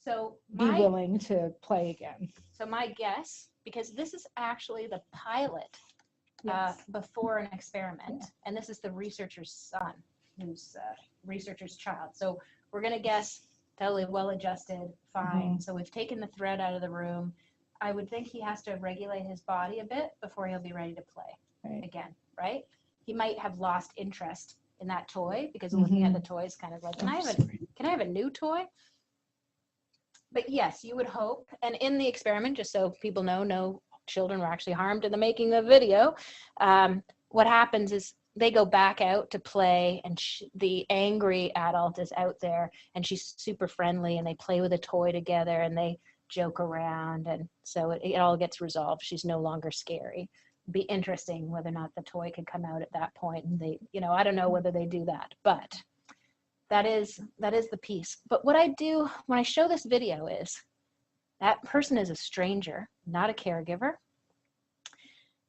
So be willing to play again? So my guess, because this is actually the pilot Yes. before an experiment, and this is the researcher's son, who's researcher's child. So we're gonna guess totally well-adjusted, fine. So we've taken the threat out of the room. I would think he has to regulate his body a bit before he'll be ready to play again, right? He might have lost interest in that toy because looking at the toy is kind of like, can I have a new toy? But yes, you would hope. And in the experiment, just so people know, no children were actually harmed in the making of the video. What happens is they go back out to play, and the angry adult is out there, and she's super friendly, and they play with a toy together, and they joke around, and so it all gets resolved. She's no longer scary. It'd be interesting whether or not the toy could come out at that point, and they, I don't know whether they do that, but that is the piece. But what I do when I show this video is that person is a stranger, not a caregiver.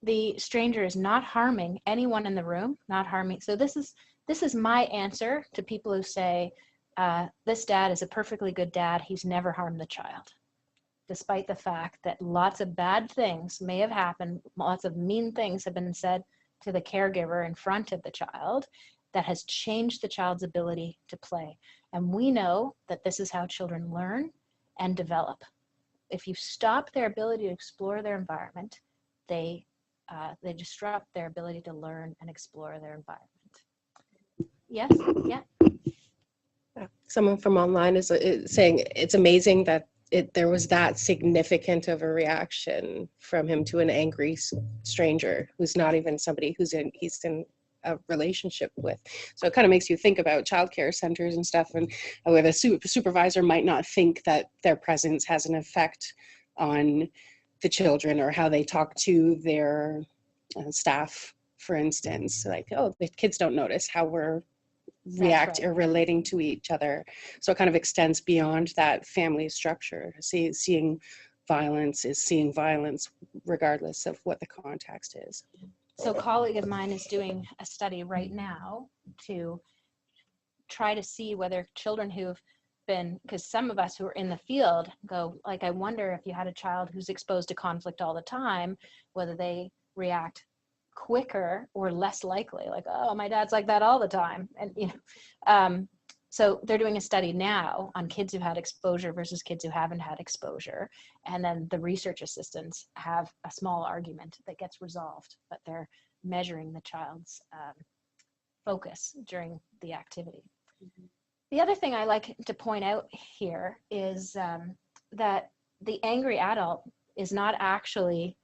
The stranger is not harming anyone in the room, not harming. So this is my answer to people who say, this dad is a perfectly good dad. He's never harmed the child, despite the fact that lots of bad things may have happened. Lots of mean things have been said to the caregiver in front of the child that has changed the child's ability to play. And we know that this is how children learn and develop. If you stop their ability to explore their environment, they disrupt their ability to learn and explore their environment. Yes? Yeah? Someone from online is saying it's amazing that there was that significant of a reaction from him to an angry stranger who's not even somebody he's in a relationship with. So it kind of makes you think about childcare centers and stuff, and where the supervisor might not think that their presence has an effect on the children or how they talk to their staff, for instance. Like, oh, the kids don't notice how we're or relating to each other. So it kind of extends beyond that family structure. Seeing violence is seeing violence regardless of what the context is. So a colleague of mine is doing a study right now to try to see whether children who've been, because some of us who are in the field go, like, I wonder if you had a child who's exposed to conflict all the time, whether they react quicker or less likely, like, oh, my dad's like that all the time. And, you know, so they're doing a study now on kids who've had exposure versus kids who haven't had exposure. And then the research assistants have a small argument that gets resolved, but they're measuring the child's focus during the activity. The other thing I like to point out here is that the angry adult is not actually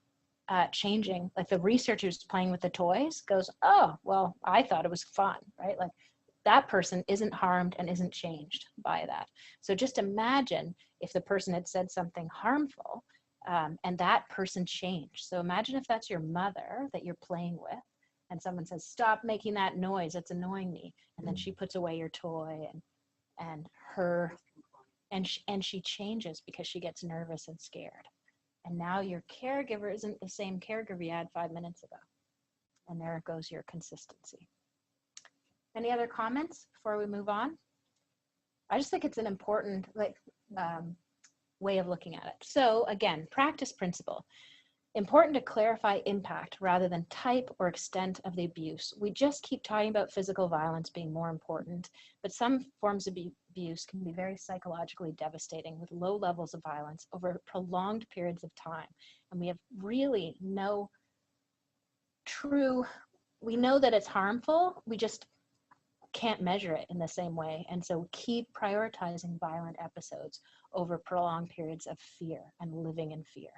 changing. Like, the researcher who's playing with the toys goes, oh, well, I thought it was fun, right? Like, that person isn't harmed and isn't changed by that. So just imagine if the person had said something harmful and that person changed. So imagine if that's your mother that you're playing with, and someone says, stop making that noise, it's annoying me. And then she puts away your toy and she changes because she gets nervous and scared. And now your caregiver isn't the same caregiver you had 5 minutes ago. And there goes your consistency. Any other comments before we move on? I just think it's an important way of looking at it. So again, practice principle. Important to clarify impact rather than type or extent of the abuse. We just keep talking about physical violence being more important, but some forms of abuse can be very psychologically devastating with low levels of violence over prolonged periods of time. And we have really no true, we know that it's harmful, we just can't measure it in the same way. And so keep prioritizing violent episodes over prolonged periods of fear and living in fear.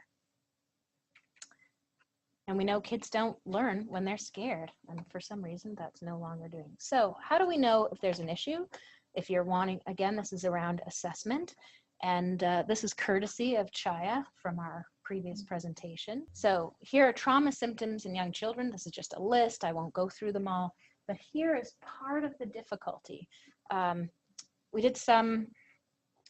And we know kids don't learn when they're scared, and for some reason that's no longer doing. So how do we know if there's an issue? If you're wanting, again, this is around assessment, and this is courtesy of Chaya from our previous presentation. So here are trauma symptoms in young children. This is just a list. I won't go through them all, but here is part of the difficulty. We did some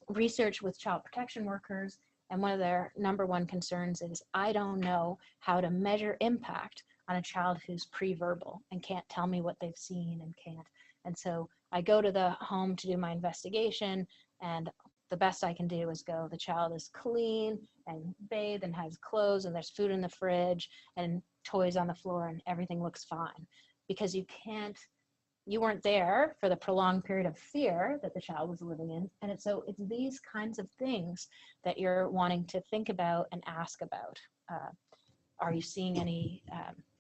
research with child protection workers, and one of their number one concerns is, I don't know how to measure impact on a child who's pre-verbal and can't tell me what they've seen and can't. And so I go to the home to do my investigation, and the best I can do is go, the child is clean and bathed and has clothes, and there's food in the fridge and toys on the floor, and everything looks fine. Because you weren't there for the prolonged period of fear that the child was living in. And it's these kinds of things that you're wanting to think about and ask about. Are you seeing any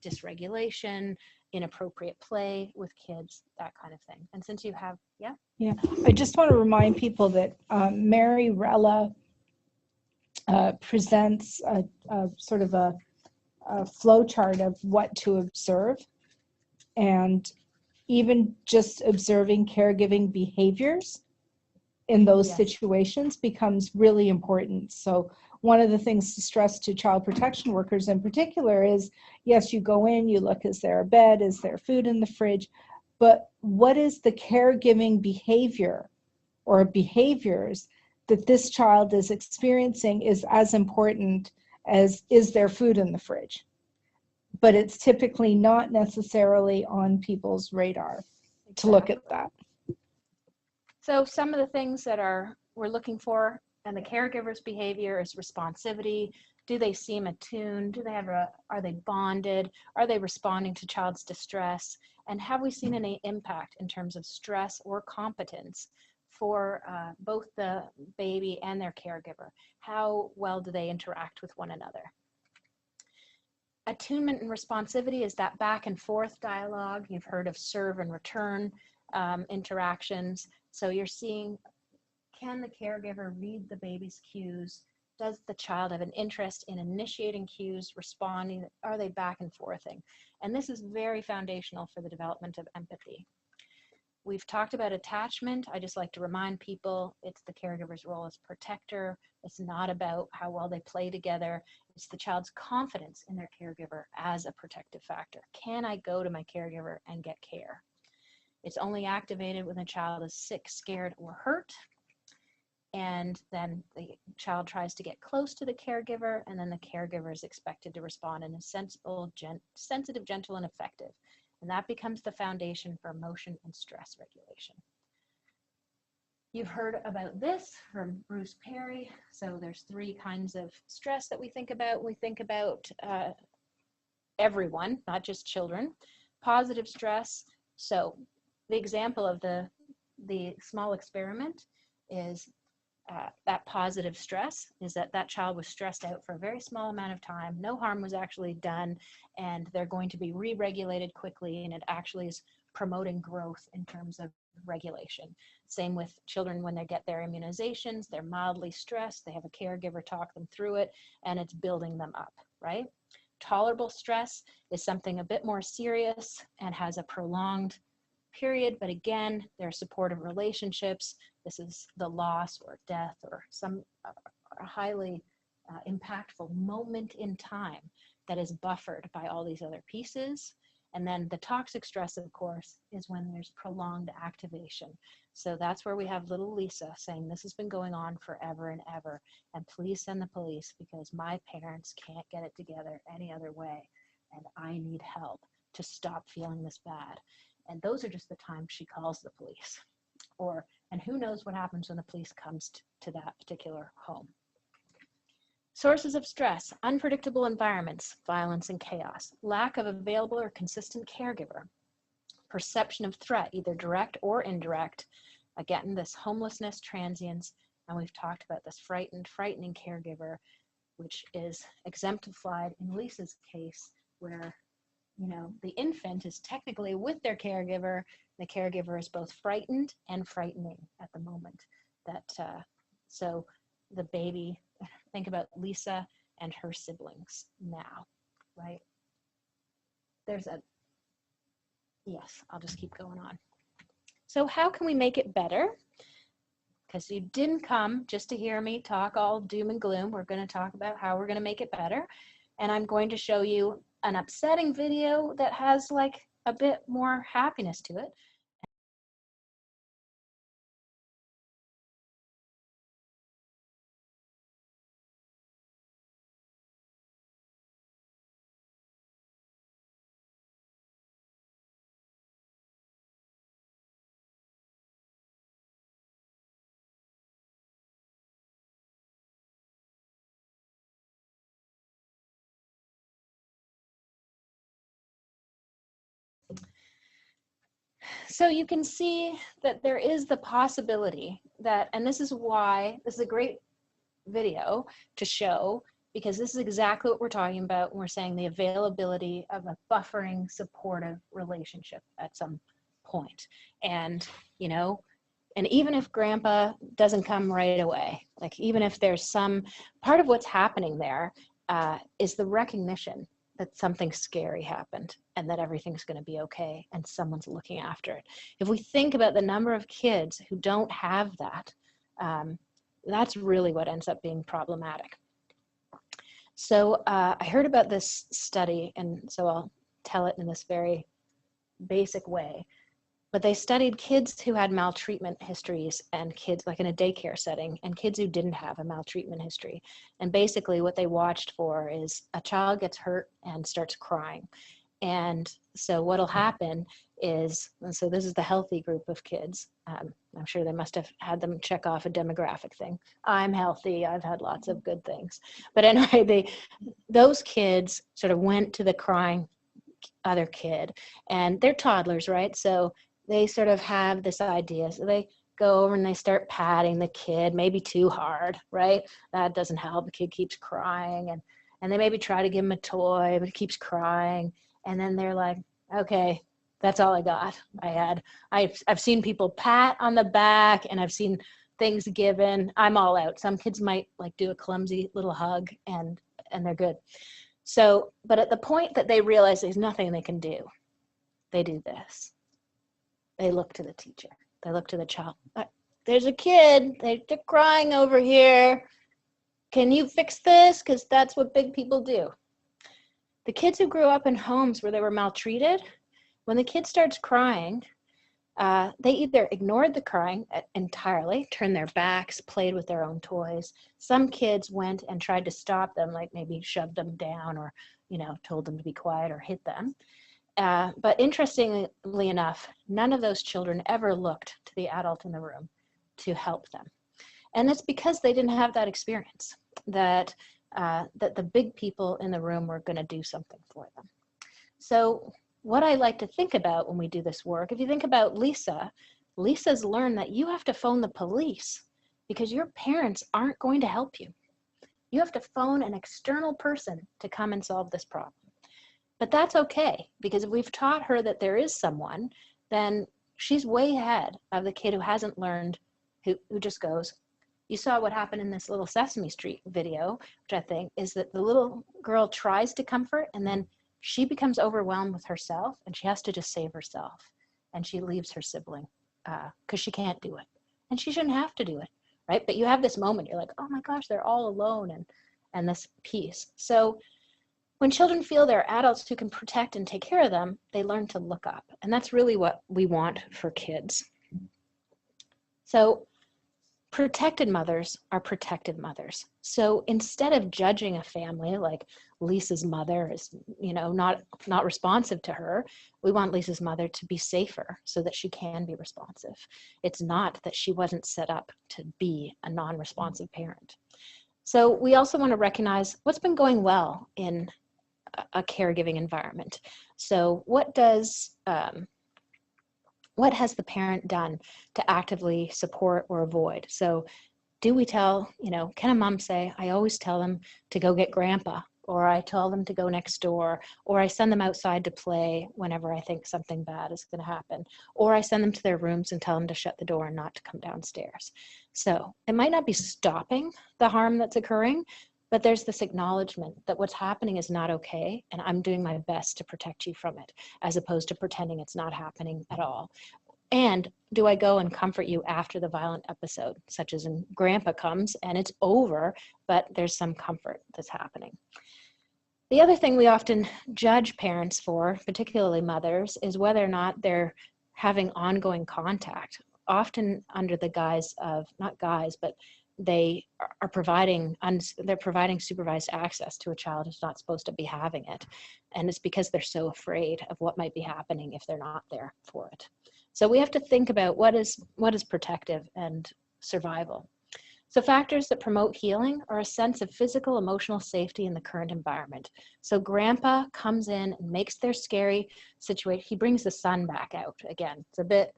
dysregulation, inappropriate play with kids, that kind of thing? And since you have, Yeah, I just want to remind people that Mary Rella presents a sort of a flow chart of what to observe. And even just observing caregiving behaviors in those situations becomes really important. So one of the things to stress to child protection workers in particular is, yes, you go in, you look, is there a bed, is there food in the fridge, but what is the caregiving behavior or behaviors that this child is experiencing is as important as, is there food in the fridge? But it's typically not necessarily on people's radar to look at that. So some of the things that we're looking for in the caregiver's behavior is responsivity. Do they seem attuned? Are they bonded? Are they responding to child's distress? And have we seen any impact in terms of stress or competence for both the baby and their caregiver? How well do they interact with one another? Attunement and responsivity is that back and forth dialogue. You've heard of serve and return interactions. So you're seeing, can the caregiver read the baby's cues? Does the child have an interest in initiating cues, responding? Are they back and forthing? And this is very foundational for the development of empathy. We've talked about attachment. I just like to remind people it's the caregiver's role as protector. It's not about how well they play together. It's the child's confidence in their caregiver as a protective factor. Can I go to my caregiver and get care? It's only activated when the child is sick, scared, or hurt. And then the child tries to get close to the caregiver, and then the caregiver is expected to respond in a sensible, sensitive, gentle, and effective. And that becomes the foundation for emotion and stress regulation. You've heard about this from Bruce Perry. So there's 3 kinds of stress that we think about. We think about everyone, not just children. Positive stress. So the example of the small experiment is that positive stress is that child was stressed out for a very small amount of time. No harm was actually done, and they're going to be re-regulated quickly, and it actually is promoting growth in terms of regulation. Same with children when they get their immunizations, they're mildly stressed, they have a caregiver talk them through it, and it's building them up, right? Tolerable stress is something a bit more serious and has a prolonged period, but again, there are supportive relationships. This is the loss or death or some highly impactful moment in time that is buffered by all these other pieces. And then the toxic stress, of course, is when there's prolonged activation. So that's where we have little Lisa saying, this has been going on forever and ever, and please send the police because my parents can't get it together any other way, and I need help to stop feeling this bad. And those are just the times she calls the police. And who knows what happens when the police comes to that particular home. Sources of stress: unpredictable environments, violence and chaos, lack of available or consistent caregiver, perception of threat, either direct or indirect. Again, this homelessness, transience, and we've talked about this frightening caregiver, which is exemplified in Lisa's case, where the infant is technically with their caregiver. The caregiver is both frightened and frightening at the moment. So the baby, think about Lisa and her siblings now, right? Yes, I'll just keep going on. So how can we make it better? Because you didn't come just to hear me talk all doom and gloom. We're going to talk about how we're going to make it better. And I'm going to show you an upsetting video that has like a bit more happiness to it. So you can see that there is the possibility that, and this is why this is a great video to show, because this is exactly what we're talking about when we're saying the availability of a buffering, supportive relationship at some point. And, and even if grandpa doesn't come right away, like even if there's some part of what's happening there is the recognition that something scary happened and that everything's going to be okay and someone's looking after it. If we think about the number of kids who don't have that, that's really what ends up being problematic. So I heard about this study, and so I'll tell it in this very basic way. But they studied kids who had maltreatment histories and kids like in a daycare setting and kids who didn't have a maltreatment history. And basically what they watched for is a child gets hurt and starts crying. And so what'll happen is, and so this is the healthy group of kids. I'm sure they must have had them check off a demographic thing. I'm healthy, I've had lots of good things. But anyway, those kids sort of went to the crying other kid, and they're toddlers, right? So they sort of have this idea. So they go over and they start patting the kid, maybe too hard, right? That doesn't help. The kid keeps crying, and they maybe try to give him a toy, but he keeps crying. And then they're like, okay, that's all I got. I've seen people pat on the back, and I've seen things given. I'm all out. Some kids might like do a clumsy little hug, and they're good. So, but at the point that they realize there's nothing they can do, they do this. They look to the teacher. They look to the child. There's a kid. They're crying over here. Can you fix this? Because that's what big people do. The kids who grew up in homes where they were maltreated, when the kid starts crying, they either ignored the crying entirely, turned their backs, played with their own toys. Some kids went and tried to stop them, like maybe shoved them down or, told them to be quiet or hit them. But interestingly enough, none of those children ever looked to the adult in the room. to help them. And it's because they didn't have that experience, that the big people in the room were going to do something for them. So what I like to think about when we do this work, if you think about Lisa's learned that you have to phone the police because your parents aren't going to help you. You have to phone an external person to come and solve this problem. But that's okay, because if we've taught her that there is someone, then she's way ahead of the kid who hasn't learned, who just goes. You saw what happened in this little Sesame Street video, which I think is that the little girl tries to comfort and then she becomes overwhelmed with herself and she has to just save herself. And she leaves her sibling because she can't do it. And she shouldn't have to do it, right? But you have this moment, you're like, oh my gosh, they're all alone, and this peace. So when children feel there are adults who can protect and take care of them, they learn to look up. And that's really what we want for kids. So protected mothers are protected mothers. So instead of judging a family like Lisa's mother is, not responsive to her, we want Lisa's mother to be safer so that she can be responsive. It's not that she wasn't set up to be a non-responsive parent. So we also want to recognize what's been going well in a caregiving environment. So what has the parent done to actively support or avoid? So do we tell, can a mom say, I always tell them to go get grandpa, or I tell them to go next door, or I send them outside to play whenever I think something bad is going to happen, or I send them to their rooms and tell them to shut the door and not to come downstairs. So it might not be stopping the harm that's occurring, but there's this acknowledgement that what's happening is not okay, and I'm doing my best to protect you from it, as opposed to pretending it's not happening at all. And do I go and comfort you after the violent episode, such as when grandpa comes and it's over, but there's some comfort that's happening. The other thing we often judge parents for, particularly mothers, is whether or not they're having ongoing contact, often under the guise of, not guise, but they are providing supervised access to a child who's not supposed to be having it. And it's because they're so afraid of what might be happening if they're not there for it. So we have to think about what is protective and survival. So factors that promote healing are a sense of physical, emotional safety in the current environment. So grandpa comes in and makes their scary situation, he brings the sun back out again. It's a bit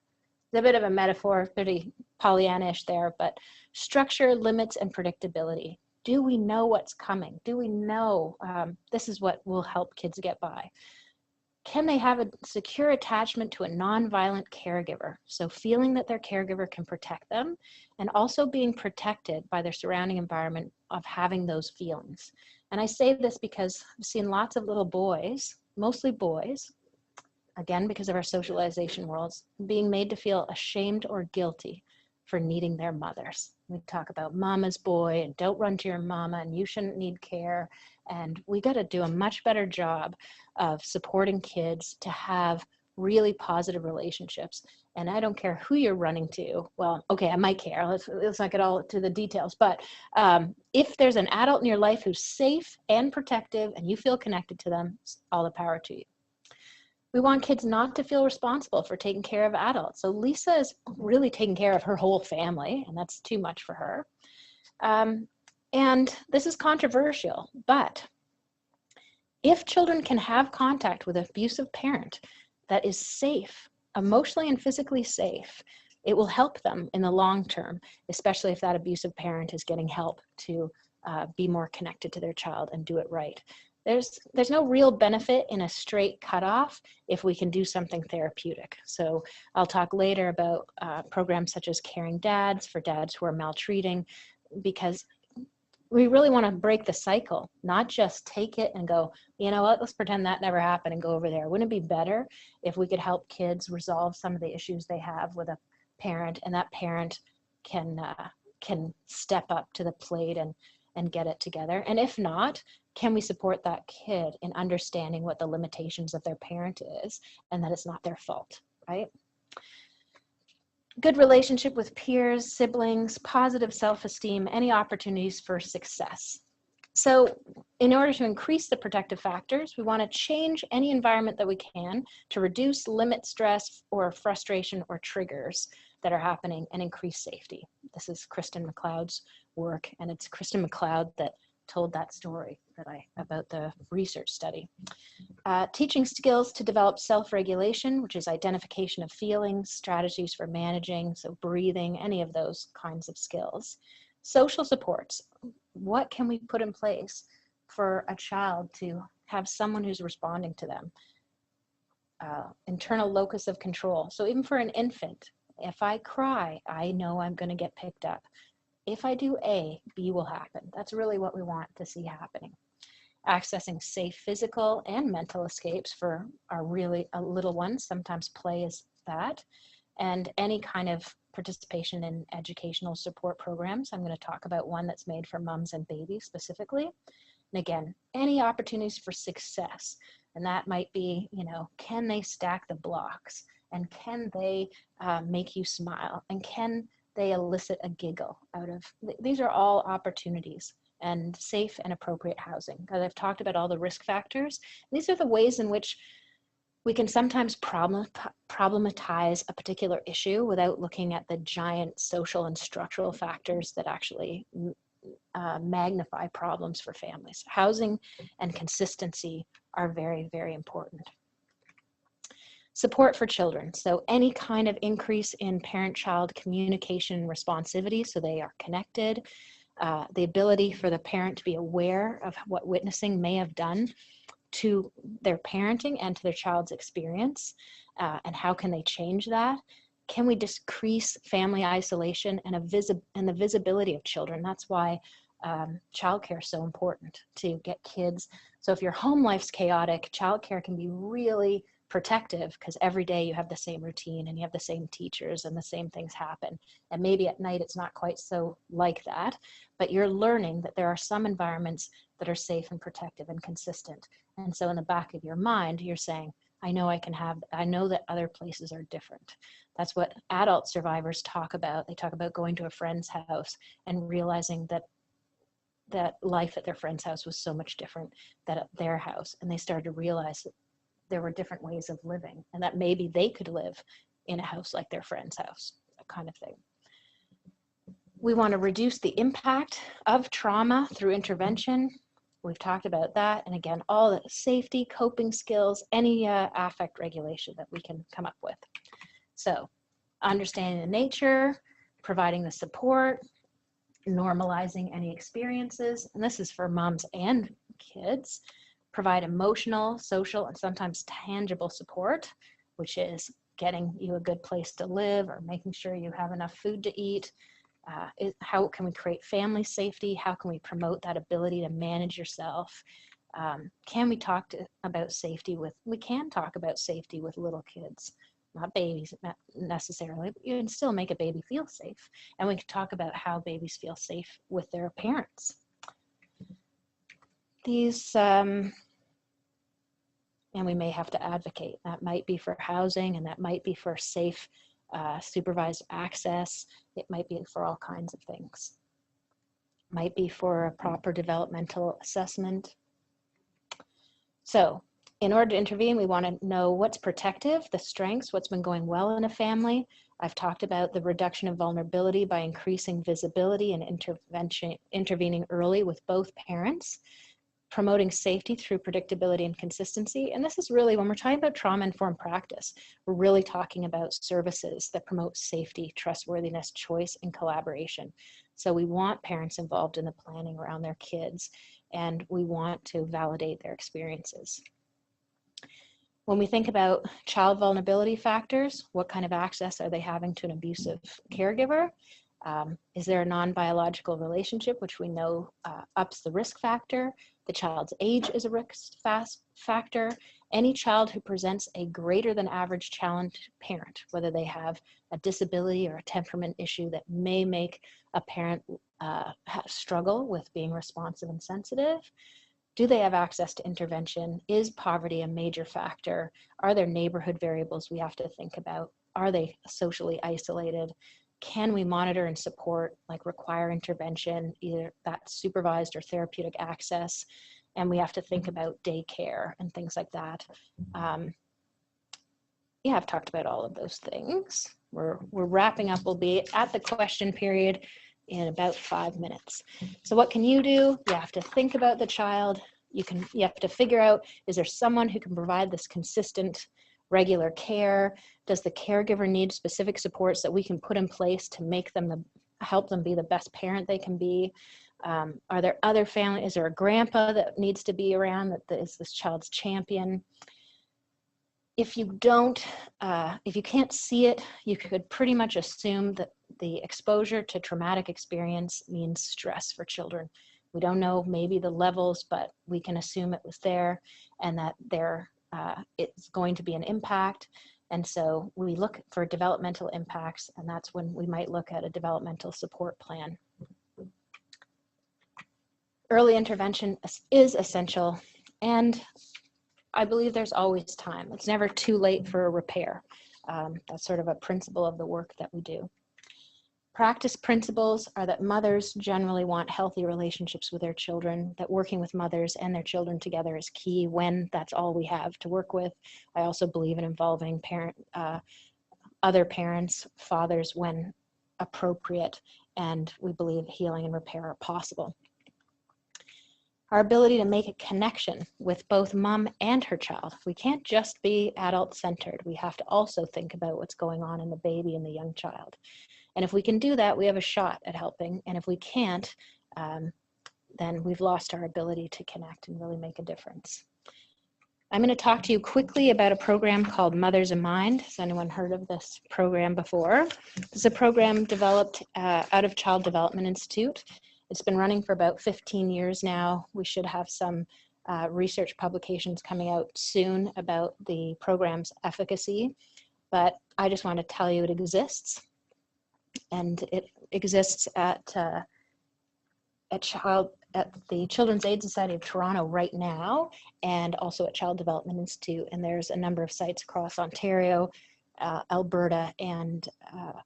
of a metaphor, pretty Pollyannish there, but structure, limits, and predictability. Do we know what's coming? Do we know this is what will help kids get by? Can they have a secure attachment to a nonviolent caregiver? So feeling that their caregiver can protect them, and also being protected by their surrounding environment of having those feelings. And I say this because I've seen lots of little boys, mostly boys, again, because of our socialization worlds, being made to feel ashamed or guilty for needing their mothers. We talk about mama's boy and don't run to your mama and you shouldn't need care. And we got to do a much better job of supporting kids to have really positive relationships. And I don't care who you're running to. Well, okay, I might care. Let's not get all to the details. But if there's an adult in your life who's safe and protective and you feel connected to them, all the power to you. We want kids not to feel responsible for taking care of adults. So Lisa is really taking care of her whole family, and that's too much for her. And this is controversial, but if children can have contact with an abusive parent that is safe, emotionally and physically safe, it will help them in the long term, especially if that abusive parent is getting help to be more connected to their child and do it right. There's no real benefit in a straight cutoff if we can do something therapeutic. So I'll talk later about programs such as Caring Dads for dads who are maltreating, because we really want to break the cycle, not just take it and go, you know what, let's pretend that never happened and go over there. Wouldn't it be better if we could help kids resolve some of the issues they have with a parent, and that parent can step up to the plate and get it together? And if not, can we support that kid in understanding what the limitations of their parent is and that it's not their fault, right? Good relationship with peers, siblings, positive self-esteem, any opportunities for success. So in order to increase the protective factors, we want to change any environment that we can to reduce, limit stress or frustration or triggers that are happening and increase safety. This is Kristen McLeod's work, and it's Kristen McLeod that told that story about the research study. Teaching skills to develop self-regulation, which is identification of feelings, strategies for managing, so breathing, any of those kinds of skills. Social supports, what can we put in place for a child to have someone who's responding to them? Internal locus of control. So even for an infant, if I cry, I know I'm going to get picked up. If I do A, B will happen. That's really what we want to see happening. Accessing safe physical and mental escapes for our really little ones. Sometimes play is that. And any kind of participation in educational support programs. I'm going to talk about one that's made for moms and babies specifically. And again, any opportunities for success. And that might be, can they stack the blocks? And can they make you smile? And can they elicit a giggle out of, these are all opportunities, and safe and appropriate housing. Because I've talked about all the risk factors. These are the ways in which we can sometimes problematize a particular issue without looking at the giant social and structural factors that actually magnify problems for families. Housing and consistency are very, very important. Support for children. So any kind of increase in parent-child communication responsivity, so they are connected, the ability for the parent to be aware of what witnessing may have done to their parenting and to their child's experience, and how can they change that? Can we decrease family isolation and the visibility of children? That's why childcare is so important, to get kids. So if your home life's chaotic, childcare can be really protective, because every day you have the same routine and you have the same teachers and the same things happen. And maybe at night it's not quite so like that, but you're learning that there are some environments that are safe and protective and consistent. And so in the back of your mind, you're saying, I know that other places are different. That's what adult survivors talk about. They talk about going to a friend's house and realizing that life at their friend's house was so much different than at their house. And they started to realize that there were different ways of living, and that maybe they could live in a house like their friend's house, that kind of thing. We want to reduce the impact of trauma through intervention. We've talked about that. And again, all the safety, coping skills, any affect regulation that we can come up with. So understanding the nature, providing the support, normalizing any experiences. And this is for moms and kids. Provide emotional, social, and sometimes tangible support, which is getting you a good place to live or making sure you have enough food to eat. How can we create family safety? How can we promote that ability to manage yourself? Can we talk about safety with, we can talk about safety with little kids, not babies necessarily, but you can still make a baby feel safe. And we can talk about how babies feel safe with their parents. These, and we may have to advocate. That might be for housing, and that might be for safe supervised access. It might be for all kinds of things. Might be for a proper developmental assessment. So in order to intervene, we want to know what's protective, the strengths, what's been going well in a family. I've talked about the reduction of vulnerability by increasing visibility and intervening early with both parents. Promoting safety through predictability and consistency. And this is really, when we're talking about trauma-informed practice, we're really talking about services that promote safety, trustworthiness, choice, and collaboration. So we want parents involved in the planning around their kids, and we want to validate their experiences. When we think about child vulnerability factors, what kind of access are they having to an abusive caregiver? Is there a non-biological relationship, which we know ups the risk factor? The child's age is a risk factor. Any child who presents a greater than average challenged parent, whether they have a disability or a temperament issue that may make a parent struggle with being responsive and sensitive. Do they have access to intervention? Is poverty a major factor? Are there neighborhood variables we have to think about? Are they socially isolated? Can we monitor and support, like require intervention, either that's supervised or therapeutic access? And we have to think about daycare and things like that. Yeah, I've talked about all of those things. We're wrapping up. We'll be at the question period in about 5 minutes. So what can you do? You have to think about the child. You have to figure out, is there someone who can provide this consistent, regular care? Does the caregiver need specific supports that we can put in place to help them be the best parent they can be? Are there other family? Is there a grandpa that needs to be around that is this child's champion? If you can't see it, you could pretty much assume that the exposure to traumatic experience means stress for children. We don't know maybe the levels, but we can assume it was there, and that it's going to be an impact. And so we look for developmental impacts, and that's when we might look at a developmental support plan. Early intervention is essential, and I believe there's always time. It's never too late for a repair. That's sort of a principle of the work that we do. Practice principles are that mothers generally want healthy relationships with their children, that working with mothers and their children together is key when that's all we have to work with. I also believe in involving other parents, fathers when appropriate, and we believe healing and repair are possible. Our ability to make a connection with both mom and her child. We can't just be adult-centered. We have to also think about what's going on in the baby and the young child. And if we can do that, we have a shot at helping. And if we can't, then we've lost our ability to connect and really make a difference. I'm going to talk to you quickly about a program called Mothers in Mind. Has anyone heard of this program before? It's a program developed out of Child Development Institute. It's been running for about 15 years now. We should have some research publications coming out soon about the program's efficacy, but I just want to tell you it exists. And it exists at the Children's Aid Society of Toronto right now, and also at Child Development Institute. And there's a number of sites across Ontario, Alberta, and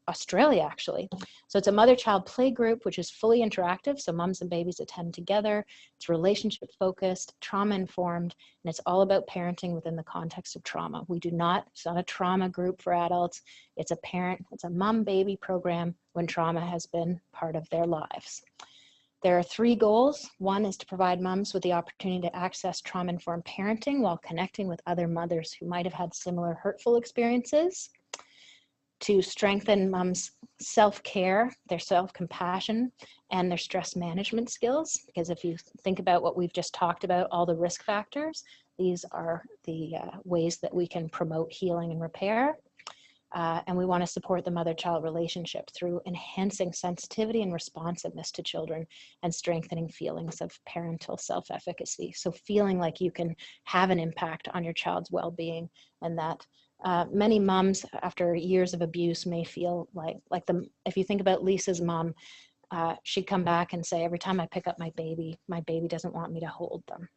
Australia, actually. So it's a mother-child play group, which is fully interactive. So moms and babies attend together. It's relationship-focused, trauma-informed, and it's all about parenting within the context of trauma. It's not a trauma group for adults. It's a mom-baby program when trauma has been part of their lives. There are 3 goals. One is to provide moms with the opportunity to access trauma-informed parenting while connecting with other mothers who might have had similar hurtful experiences. To strengthen moms' self-care, their self-compassion, and their stress management skills. Because if you think about what we've just talked about, all the risk factors, these are the ways that we can promote healing and repair. And we want to support the mother-child relationship through enhancing sensitivity and responsiveness to children and strengthening feelings of parental self-efficacy. So feeling like you can have an impact on your child's well-being, and that many moms after years of abuse may feel if you think about Lisa's mom, she'd come back and say, every time I pick up my baby doesn't want me to hold them.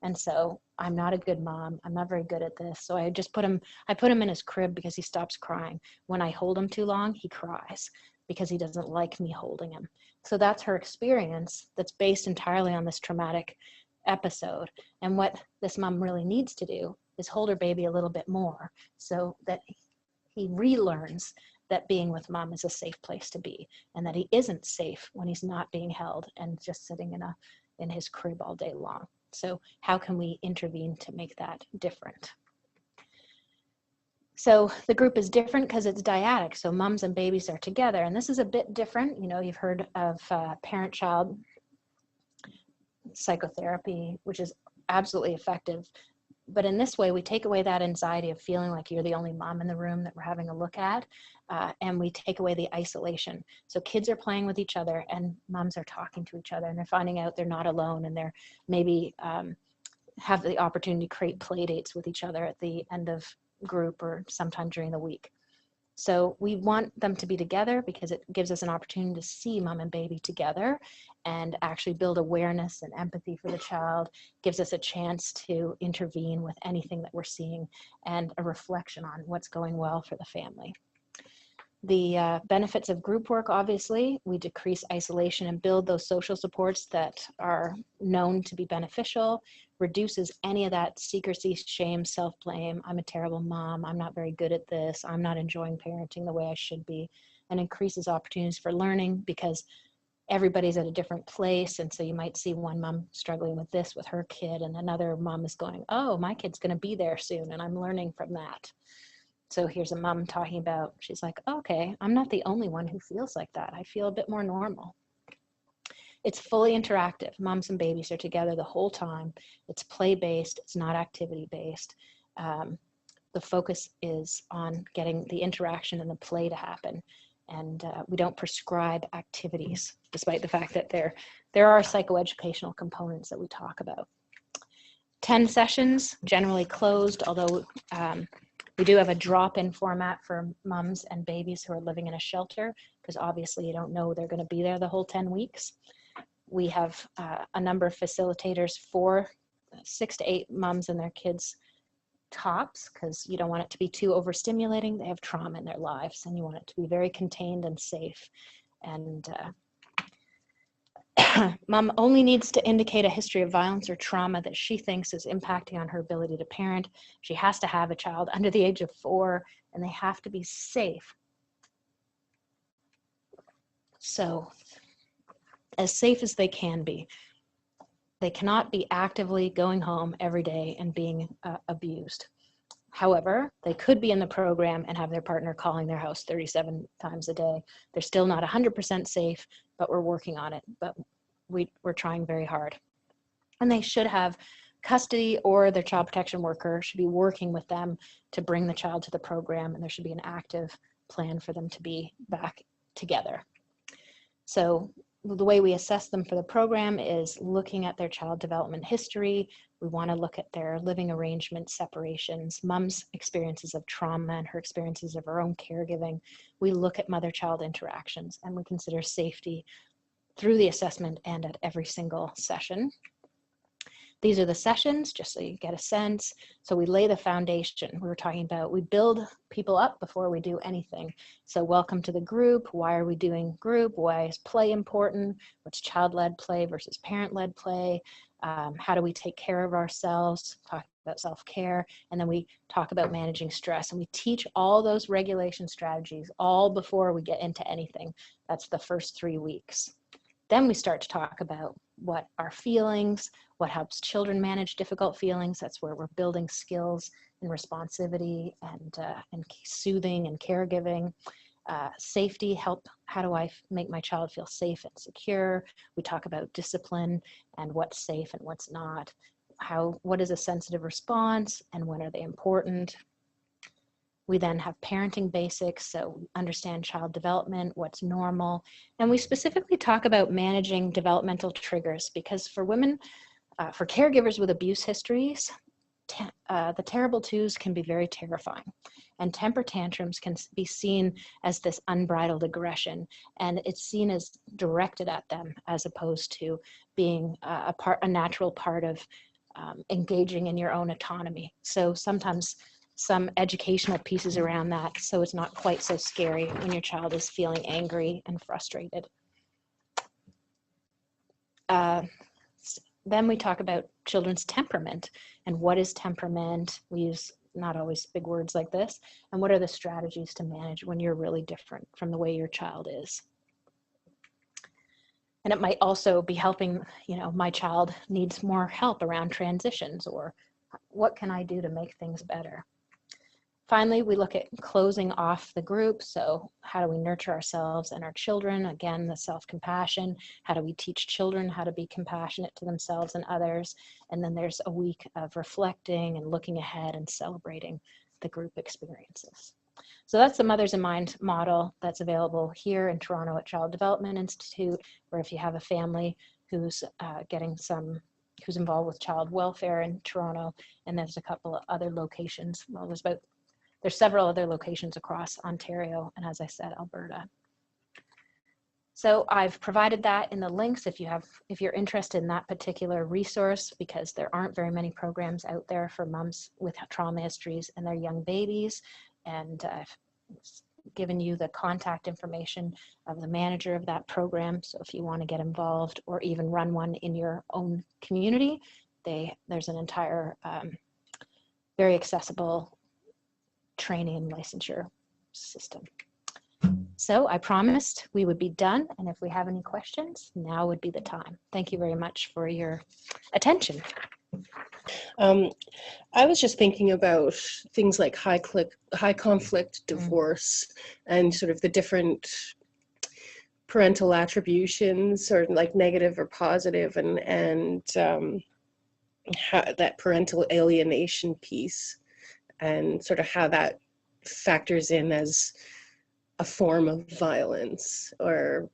And so I'm not a good mom. I'm not very good at this. So I put him in his crib because he stops crying. When I hold him too long, he cries because he doesn't like me holding him. So that's her experience that's based entirely on this traumatic episode. And what this mom really needs to do is hold her baby a little bit more so that he relearns that being with mom is a safe place to be, and that he isn't safe when he's not being held and just sitting in his crib all day long. So how can we intervene to make that different? So the group is different because it's dyadic. So moms and babies are together. And this is a bit different. You've heard of parent-child psychotherapy, which is absolutely effective. But in this way, we take away that anxiety of feeling like you're the only mom in the room that we're having a look at, and we take away the isolation. So kids are playing with each other, and moms are talking to each other, and they're finding out they're not alone, and they're maybe have the opportunity to create play dates with each other at the end of group or sometime during the week. So we want them to be together because it gives us an opportunity to see mom and baby together and actually build awareness and empathy for the child, gives us a chance to intervene with anything that we're seeing and a reflection on what's going well for the family. The benefits of group work, obviously, we decrease isolation and build those social supports that are known to be beneficial. reduces any of that secrecy, shame, self-blame. I'm a terrible mom. I'm not very good at this. I'm not enjoying parenting the way I should be, and increases opportunities for learning because everybody's at a different place. And so you might see one mom struggling with this with her kid, and another mom is going, oh, my kid's going to be there soon, and I'm learning from that. So here's a mom talking about, she's like, okay, I'm not the only one who feels like that. I feel a bit more normal. It's fully interactive. Moms and babies are together the whole time. It's play-based. It's not activity-based. The focus is on getting the interaction and the play to happen. And we don't prescribe activities, despite the fact that there are psychoeducational components that we talk about. 10 sessions, generally closed, although we do have a drop-in format for moms and babies who are living in a shelter, because obviously you don't know they're going to be there the whole 10 weeks. We have a number of facilitators for 6 to 8 moms and their kids tops, because you don't want it to be too overstimulating. They have trauma in their lives, and you want it to be very contained and safe. And mom only needs to indicate a history of violence or trauma that she thinks is impacting on her ability to parent. She has to have a child under the age of 4, and they have to be safe. So, as safe as they can be. They cannot be actively going home every day and being abused. However, they could be in the program and have their partner calling their house 37 times a day. They're still not 100% safe, but we're working on it. But we're trying very hard. And they should have custody, or their child protection worker should be working with them to bring the child to the program, and there should be an active plan for them to be back together. So the way we assess them for the program is looking at their child development history. We want to look at their living arrangements, separations, mom's experiences of trauma and her experiences of her own caregiving. We look at mother-child interactions, and we consider safety through the assessment and at every single session. These are the sessions, just so you get a sense. So we lay the foundation. We were talking about, we build people up before we do anything. So welcome to the group. Why are we doing group? Why is play important? What's child-led play versus parent-led play? How do we take care of ourselves? Talk about self-care. And then we talk about managing stress. And we teach all those regulation strategies all before we get into anything. That's the first 3 weeks. Then we start to talk about what are feelings, what helps children manage difficult feelings. That's where we're building skills in responsivity and soothing and caregiving. Safety, how do I make my child feel safe and secure? We talk about discipline and what's safe and what's not. What is a sensitive response and when are they important? We then have parenting basics, so understand child development, what's normal. And we specifically talk about managing developmental triggers, because for women, for caregivers with abuse histories, the terrible twos can be very terrifying. And temper tantrums can be seen as this unbridled aggression, and it's seen as directed at them as opposed to being a natural part of engaging in your own autonomy. So sometimes some educational pieces around that, so it's not quite so scary when your child is feeling angry and frustrated. Then we talk about children's temperament and what is temperament. We use not always big words like this, and what are the strategies to manage when you're really different from the way your child is. And it might also be helping, my child needs more help around transitions, or what can I do to make things better? Finally, we look at closing off the group. So how do we nurture ourselves and our children? Again, the self-compassion. How do we teach children how to be compassionate to themselves and others? And then there's a week of reflecting and looking ahead and celebrating the group experiences. So that's the Mothers in Mind model that's available here in Toronto at Child Development Institute, where if you have a family who's who's involved with child welfare in Toronto, and there's a couple of other locations. Well, there's several other locations across Ontario, and as I said, Alberta. So I've provided that in the links if you're interested in that particular resource, because there aren't very many programs out there for moms with trauma histories and their young babies. And I've given you the contact information of the manager of that program. So if you want to get involved or even run one in your own community, there's an entire very accessible training and licensure system. So I promised we would be done, and if we have any questions, now would be the time. Thank you very much for your attention. I was just thinking about things like high conflict divorce and sort of the different parental attributions, or like negative or positive, and how that parental alienation piece, and sort of how that factors in as a form of violence, or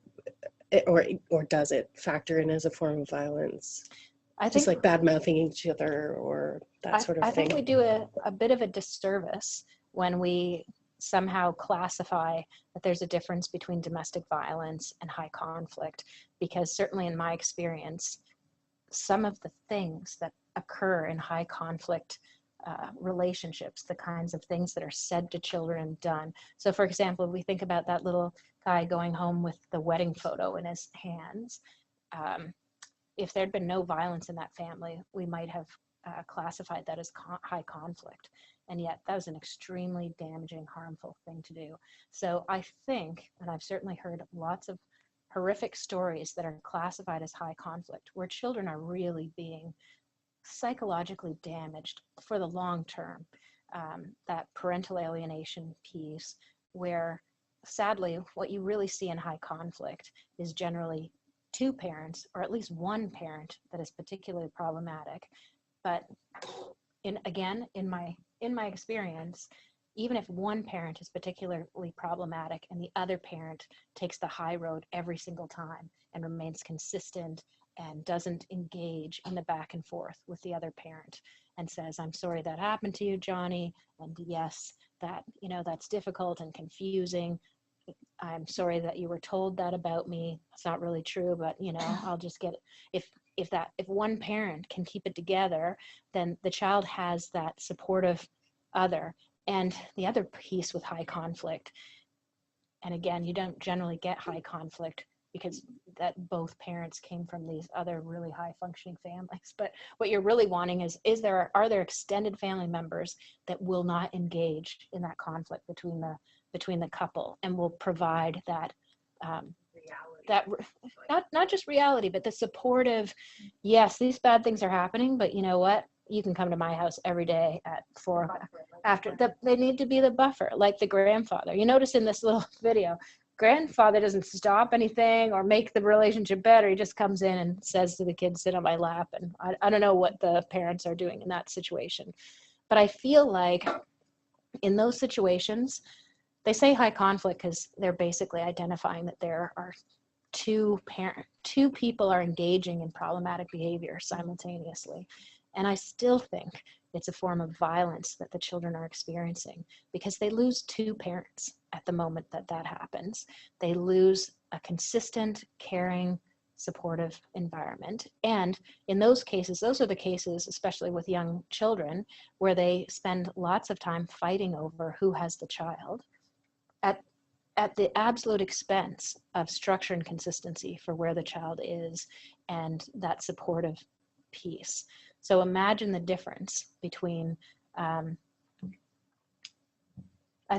does it factor in as a form of violence? I think, just like bad mouthing each other or that sort of thing. I think we do a bit of a disservice when we somehow classify that there's a difference between domestic violence and high conflict, because certainly in my experience, some of the things that occur in high conflict relationships, the kinds of things that are said to children and done. So for example, if we think about that little guy going home with the wedding photo in his hands, if there'd been no violence in that family, we might have classified that as high conflict. And yet that was an extremely damaging, harmful thing to do. So I think, and I've certainly heard lots of horrific stories that are classified as high conflict, where children are really being psychologically damaged for the long term. That parental alienation piece, where sadly what you really see in high conflict is generally two parents, or at least one parent that is particularly problematic. But in my experience, even if one parent is particularly problematic and the other parent takes the high road every single time and remains consistent and doesn't engage in the back and forth with the other parent and says, I'm sorry that happened to you, Johnny, and yes, that, that's difficult and confusing. I'm sorry that you were told that about me. It's not really true, but I'll just get it. If one parent can keep it together, then the child has that supportive other. And the other piece with high conflict, and again, you don't generally get high conflict because that both parents came from these other really high functioning families. But what you're really wanting are there extended family members that will not engage in that conflict between the couple and will provide that not just reality, but the supportive, yes, these bad things are happening, but you know what? You can come to my house every day at 4 after. They need to be the buffer, like the grandfather. You notice in this little video, grandfather doesn't stop anything or make the relationship better. He just comes in and says to the kids, sit on my lap. And I don't know what the parents are doing in that situation. But I feel like in those situations, they say high conflict because they're basically identifying that there are two people are engaging in problematic behavior simultaneously. And I still think it's a form of violence that the children are experiencing because they lose two parents at the moment that happens. They lose a consistent, caring, supportive environment. And in those cases, those are the cases, especially with young children, where they spend lots of time fighting over who has the child at the absolute expense of structure and consistency for where the child is and that supportive piece. So imagine the difference between, I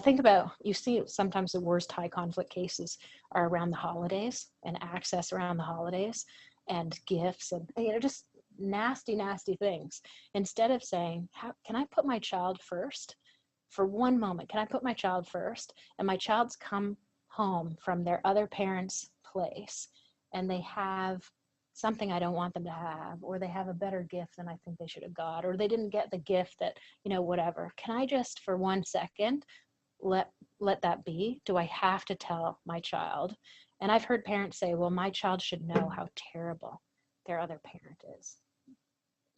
think about, you see sometimes the worst high conflict cases are around the holidays and access around the holidays and gifts and just nasty, nasty things. Instead of saying, can I put my child first? For one moment, can I put my child first? And my child's come home from their other parent's place and they have something I don't want them to have, or they have a better gift than I think they should have got, or they didn't get the gift that, whatever. Can I just for 1 second let that be? Do I have to tell my child? And I've heard parents say, well, my child should know how terrible their other parent is.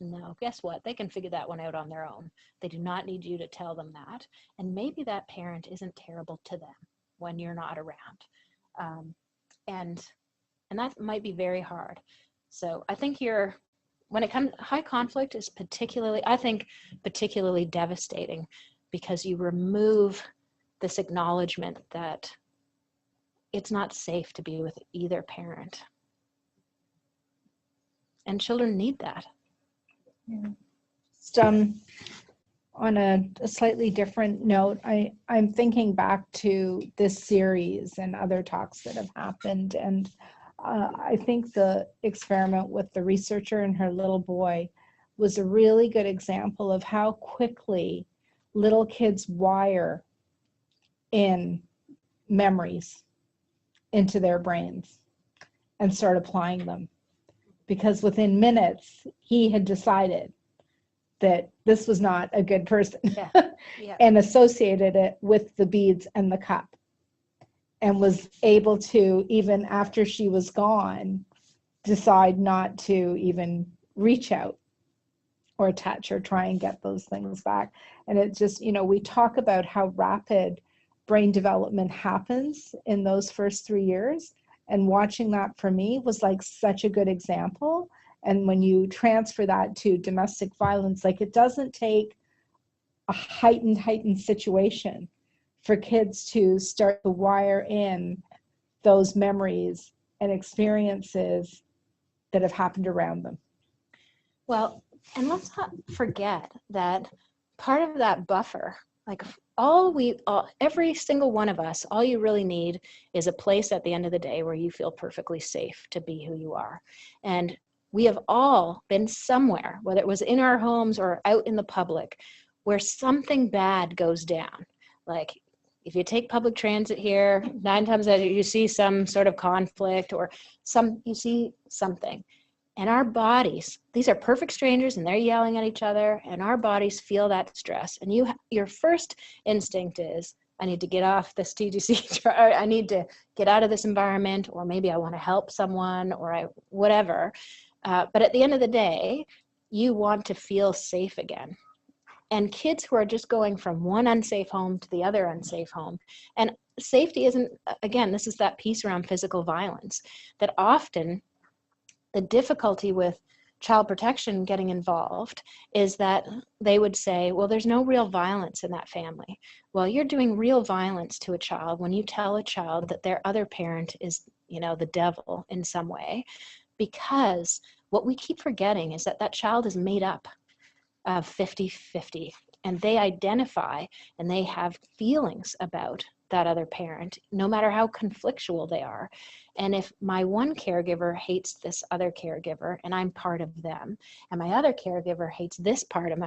No, guess what? They can figure that one out on their own. They do not need you to tell them that. And maybe that parent isn't terrible to them when you're not around. And that might be very hard. So I think when it comes, high conflict is particularly devastating because you remove this acknowledgement that it's not safe to be with either parent. And children need that. Just, on a slightly different note, I'm thinking back to this series and other talks that have happened, and I think the experiment with the researcher and her little boy was a really good example of how quickly little kids wire in memories into their brains and start applying them. Because within minutes, he had decided that this was not a good person and associated it with the beads and the cup, and was able to, even after she was gone, decide not to even reach out or touch or try and get those things back. And it just, we talk about how rapid brain development happens in those first 3 years. And watching that for me was like such a good example. And when you transfer that to domestic violence, like it doesn't take a heightened situation for kids to start to wire in those memories and experiences that have happened around them. Well, and let's not forget that part of that buffer, like every single one of us, all you really need is a place at the end of the day where you feel perfectly safe to be who you are. And we have all been somewhere, whether it was in our homes or out in the public, where something bad goes down. Like if you take public transit here, 9 times out of 10 you see some sort of conflict or you see something. And our bodies, these are perfect strangers and they're yelling at each other, and our bodies feel that stress. And your first instinct is, I need to get off this TTC, I need to get out of this environment, or maybe I want to help someone, or whatever. But at the end of the day, you want to feel safe again. And kids who are just going from one unsafe home to the other unsafe home, and safety isn't, again, this is that piece around physical violence, that often the difficulty with child protection getting involved is that they would say, well, there's no real violence in that family. Well, you're doing real violence to a child when you tell a child that their other parent is, the devil in some way, because what we keep forgetting is that child is made up of 50-50, and they identify and they have feelings about that other parent, no matter how conflictual they are. And if my one caregiver hates this other caregiver and I'm part of them, and my other caregiver hates this part of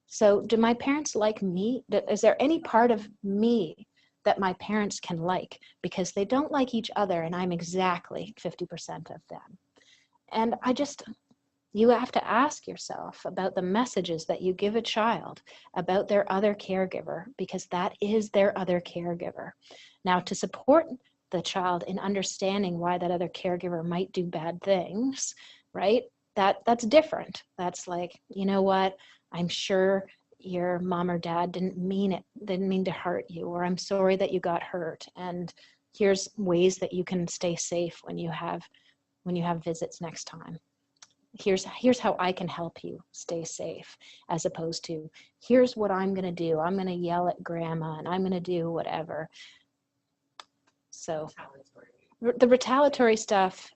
so do my parents like me? Is there any part of me that my parents can like? Because they don't like each other and I'm exactly 50% of them. And you have to ask yourself about the messages that you give a child about their other caregiver, because that is their other caregiver. Now, to support the child in understanding why that other caregiver might do bad things, right? That's different. That's like, you know what? I'm sure your mom or dad didn't mean to hurt you, or I'm sorry that you got hurt. And here's ways that you can stay safe when you have visits next time. Here's how I can help you stay safe, as opposed to, here's what I'm going to do. I'm going to yell at grandma and I'm going to do whatever. So the retaliatory stuff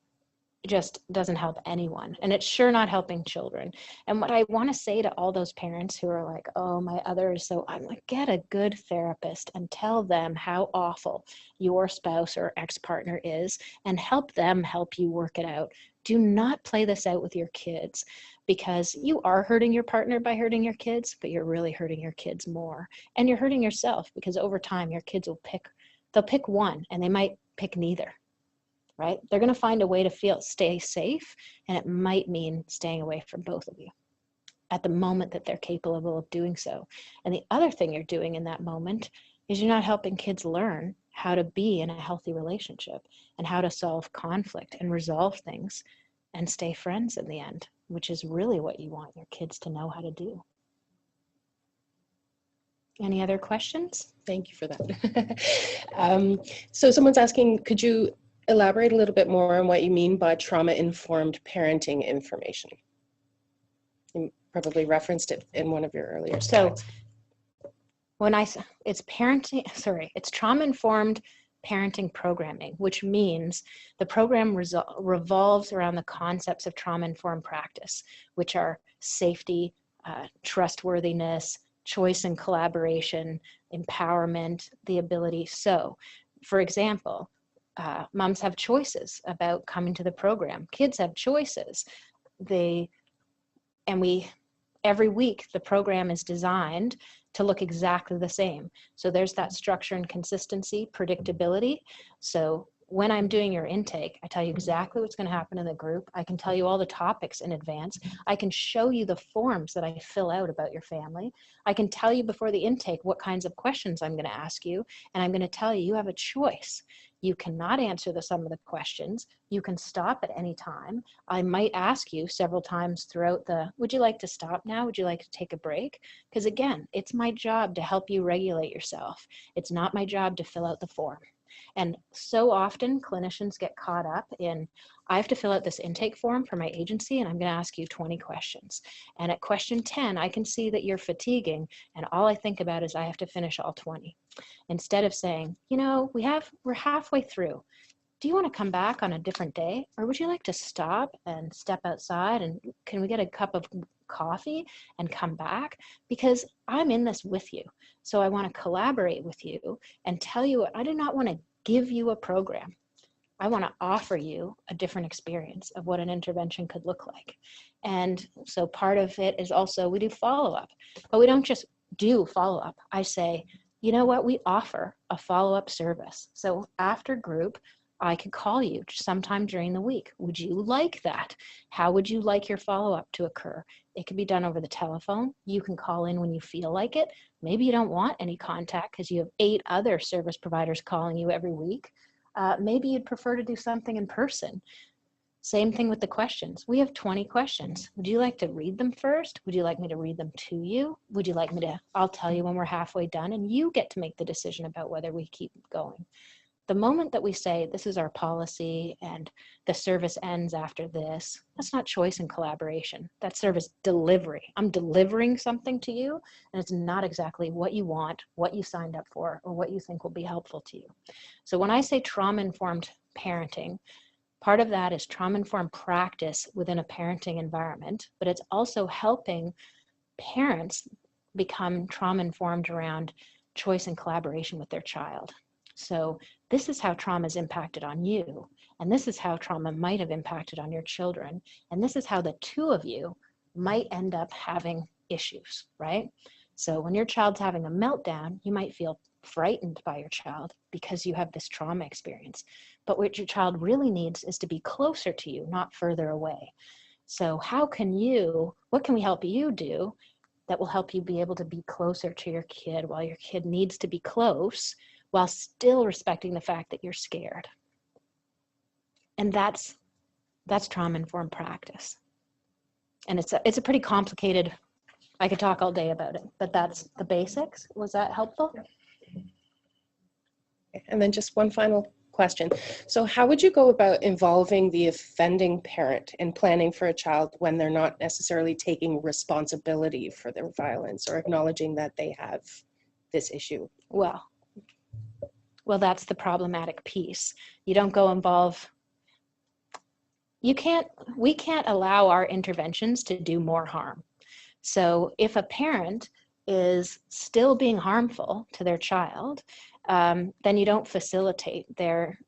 just doesn't help anyone, and it's sure not helping children. And what I want to say to all those parents who are like, oh, my other is so, I'm like, get a good therapist and tell them how awful your spouse or ex-partner is, and help them help you work it out. Do not play this out with your kids, because you are hurting your partner by hurting your kids, but you're really hurting your kids more. And you're hurting yourself, because over time your kids they'll pick one and they might pick neither, right? They're going to find a way to stay safe, and it might mean staying away from both of you at the moment that they're capable of doing so. And the other thing you're doing in that moment is you're not helping kids learn how to be in a healthy relationship and how to solve conflict and resolve things and stay friends in the end, which is really what you want your kids to know how to do. Any other questions? Thank you for that. So someone's asking, could you elaborate a little bit more on what you mean by trauma-informed parenting information? You probably referenced it in one of your earlier slides. So when it's trauma-informed parenting programming, which means the program revolves around the concepts of trauma-informed practice, which are safety, trustworthiness, choice and collaboration, empowerment, the ability. So, for example, moms have choices about coming to the program. Kids have choices. Every week, the program is designed to look exactly the same. So there's that structure and consistency, predictability. So when I'm doing your intake, I tell you exactly what's going to happen in the group. I can tell you all the topics in advance. I can show you the forms that I fill out about your family. I can tell you before the intake what kinds of questions I'm going to ask you. And I'm going to tell you, you have a choice. You cannot answer some of the questions. You can stop at any time. I might ask you several times throughout would you like to stop now? Would you like to take a break? Because again, it's my job to help you regulate yourself. It's not my job to fill out the form. And so often clinicians get caught up in, I have to fill out this intake form for my agency and I'm going to ask you 20 questions. And at question 10, I can see that you're fatiguing and all I think about is I have to finish all 20. Instead of saying, we're halfway through. Do you want to come back on a different day? Or would you like to stop and step outside and can we get a cup of coffee and come back? Because I'm in this with you. So I want to collaborate with you and tell you, I do not want to give you a program. I want to offer you a different experience of what an intervention could look like. And so part of it is also we do follow-up, but we don't just do follow-up. I say, you know what, we offer a follow-up service. So after group, I could call you sometime during the week. Would you like that? How would you like your follow-up to occur? It could be done over the telephone. You can call in when you feel like it. Maybe you don't want any contact because you have 8 other service providers calling you every week. Maybe you'd prefer to do something in person. Same thing with the questions. We have 20 questions. Would you like to read them first? Would you like me to read them to you? Would you like me to, I'll tell you when we're halfway done and you get to make the decision about whether we keep going. The moment that we say this is our policy and the service ends after this, that's not choice and collaboration. That's service delivery. I'm delivering something to you and it's not exactly what you want, what you signed up for, or what you think will be helpful to you. So when I say trauma-informed parenting, part of that is trauma-informed practice within a parenting environment, but it's also helping parents become trauma-informed around choice and collaboration with their child. So this is how trauma is impacted on you, and this is how trauma might have impacted on your children, and this is how the two of you might end up having issues, right? So when your child's having a meltdown, you might feel frightened by your child because you have this trauma experience. But what your child really needs is to be closer to you, not further away. So what can we help you do that will help you be able to be closer to your kid while your kid needs to be close, while still respecting the fact that you're scared? And that's trauma-informed practice. And it's a pretty complicated, I could talk all day about it, but that's the basics. Was that helpful? And then just one final question. So how would you go about involving the offending parent in planning for a child when they're not necessarily taking responsibility for their violence or acknowledging that they have this issue? Well, that's the problematic piece. You don't go involve, we can't allow our interventions to do more harm. So if a parent is still being harmful to their child, then you don't facilitate their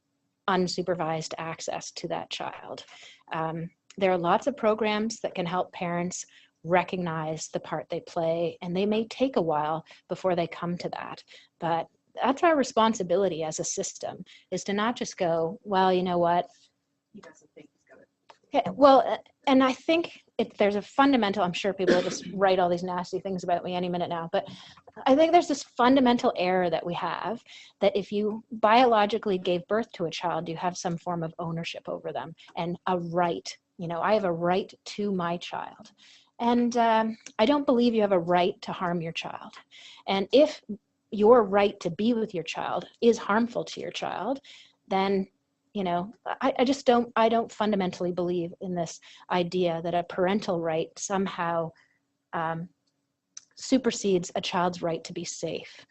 unsupervised access to that child. There are lots of programs that can help parents recognize the part they play, and they may take a while before they come to that. But that's our responsibility as a system, is to not just go, well, you know what? He doesn't think he's got it. Yeah, well, and I think there's a fundamental, I'm sure people will just write all these nasty things about me any minute now, but I think there's this fundamental error that we have, that if you biologically gave birth to a child, you have some form of ownership over them and a right. I have a right to my child. And I don't believe you have a right to harm your child. And if your right to be with your child is harmful to your child, then I don't fundamentally believe in this idea that a parental right somehow supersedes a child's right to be safe.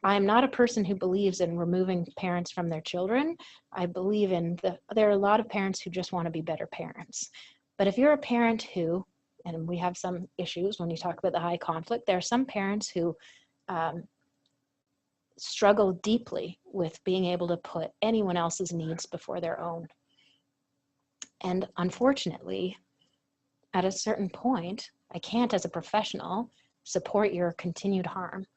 I'm not a person who believes in removing parents from their children. I believe there are a lot of parents who just want to be better parents. But if you're a parent who, and we have some issues when you talk about the high conflict, there are some parents who struggle deeply with being able to put anyone else's needs before their own. And unfortunately, at a certain point, I can't, as a professional, support your continued harm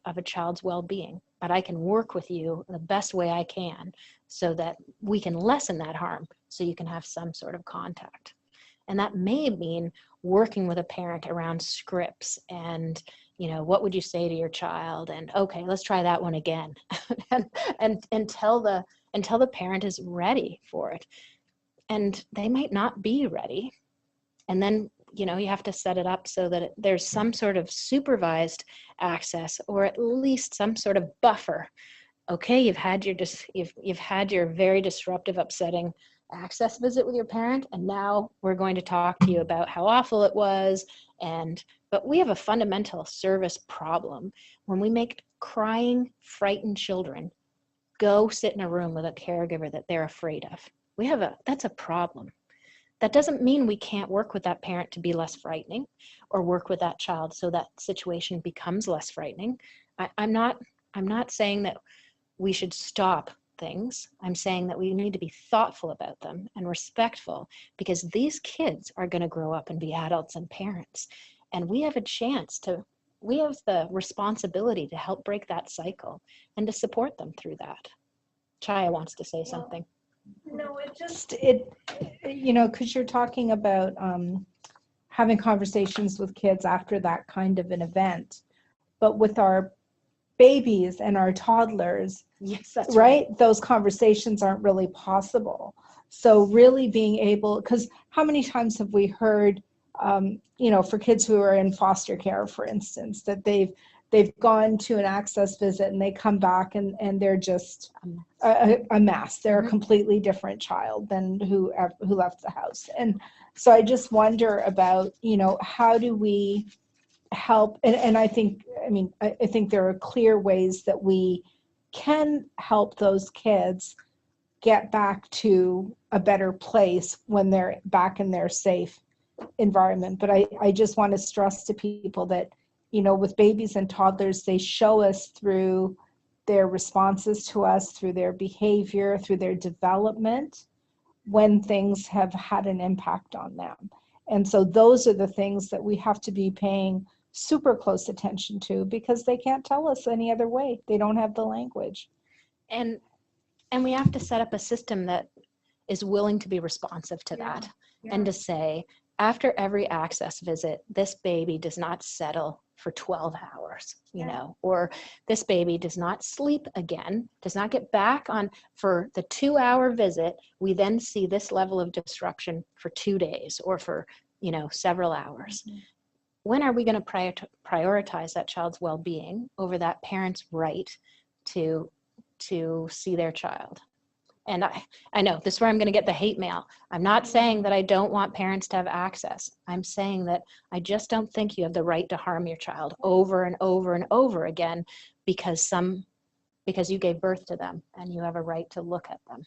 of a child's well-being, but I can work with you the best way I can so that we can lessen that harm so you can have some sort of contact. And that may mean working with a parent around scripts and, what would you say to your child? And okay, let's try that one again. and until the parent is ready for it. And they might not be ready. And then, you have to set it up so that there's some sort of supervised access, or at least some sort of buffer. Okay, you've had your very disruptive, upsetting access visit with your parent, and now we're going to talk to you about how awful it was. But we have a fundamental service problem when we make crying, frightened children go sit in a room with a caregiver that they're afraid of. That's a problem. That doesn't mean we can't work with that parent to be less frightening, or work with that child so that situation becomes less frightening. I'm not saying that we should stop things. I'm saying that we need to be thoughtful about them and respectful, because these kids are going to grow up and be adults and parents. And we have the responsibility to help break that cycle and to support them through that. Chaya wants to say something. No, because you're talking about having conversations with kids after that kind of an event, but with our babies and our toddlers, yes, that's right? Those conversations aren't really possible. So really being able, because how many times have we heard, for kids who are in foster care, for instance, that they've gone to an access visit and they come back and they're just a mess. They're a completely different child than who left the house. And so I just wonder about, how do we help? And I think there are clear ways that we can help those kids get back to a better place when they're back in their safe environment. But I just want to stress to people that, with babies and toddlers, they show us through their responses to us, through their behavior, through their development, when things have had an impact on them. And so those are the things that we have to be paying super close attention to, because they can't tell us any other way. They don't have the language. And we have to set up a system that is willing to be responsive to that. And to say, after every access visit, this baby does not settle for 12 hours, or this baby does not sleep again, does not get back on for the 2-hour visit. We then see this level of disruption for 2 days or for, several hours. Mm-hmm. When are we going to prioritize that child's well-being over that parent's right to see their child? And I know this is where I'm going to get the hate mail. I'm not saying that I don't want parents to have access. I'm saying that I just don't think you have the right to harm your child over and over and over again because you gave birth to them and you have a right to look at them.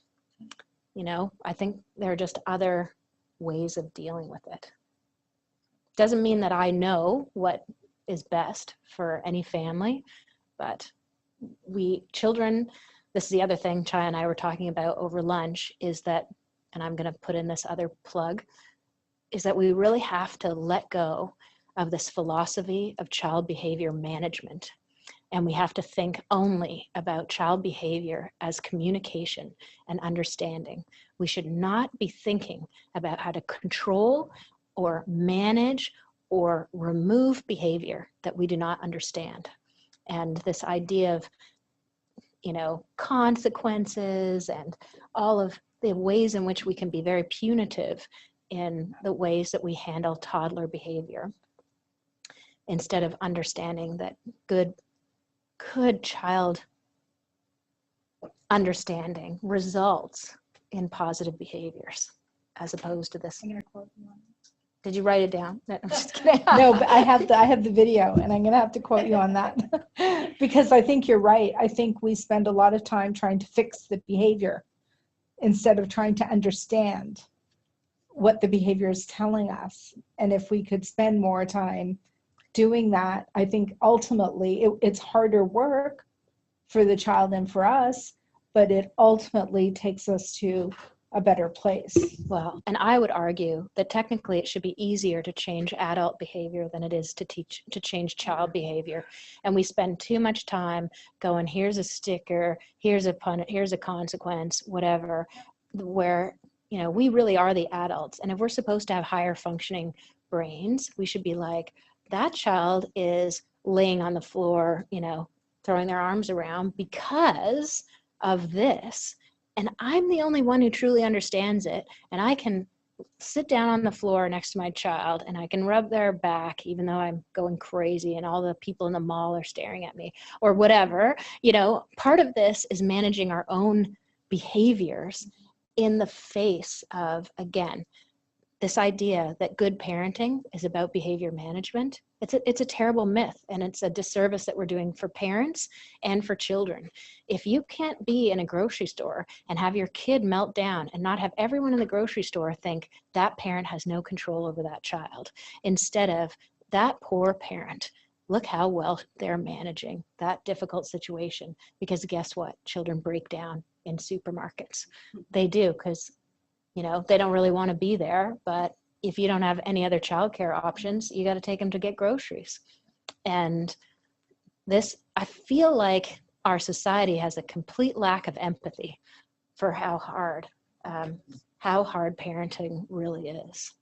I think there are just other ways of dealing with it. Doesn't mean that I know what is best for any family, but this is the other thing Chaya and I were talking about over lunch, is that, and I'm going to put in this other plug, is that we really have to let go of this philosophy of child behavior management. And we have to think only about child behavior as communication and understanding. We should not be thinking about how to control or manage or remove behavior that we do not understand. And this idea of consequences and all of the ways in which we can be very punitive in the ways that we handle toddler behavior, instead of understanding that good child understanding results in positive behaviors, as opposed to this. Did you write it down? No, I'm just kidding. No, but I have the video, and I'm going to have to quote you on that because I think you're right. I think we spend a lot of time trying to fix the behavior instead of trying to understand what the behavior is telling us. And if we could spend more time doing that, I think ultimately it's harder work for the child and for us, but it ultimately takes us to a better place. Well, and I would argue that technically it should be easier to change adult behavior than it is to change child behavior. And we spend too much time going, here's a sticker, here's a pun, here's a consequence, whatever, where, you know, we really are the adults. And if we're supposed to have higher functioning brains, we should be like, that child is laying on the floor, you know, throwing their arms around because of this. And I'm the only one who truly understands it. And I can sit down on the floor next to my child and I can rub their back, even though I'm going crazy and all the people in the mall are staring at me or whatever. You know, part of this is managing our own behaviors in the face of, again, this idea that good parenting is about behavior management. It's a terrible myth, and it's a disservice that we're doing for parents and for children. If you can't be in a grocery store and have your kid melt down and not have everyone in the grocery store think that parent has no control over that child, instead of that poor parent, look how well they're managing that difficult situation, because guess what? Children break down in supermarkets. They do, because you know, they don't really want to be there, but if you don't have any other childcare options, you got to take them to get groceries. And this, I feel like our society has a complete lack of empathy for how hard parenting really is.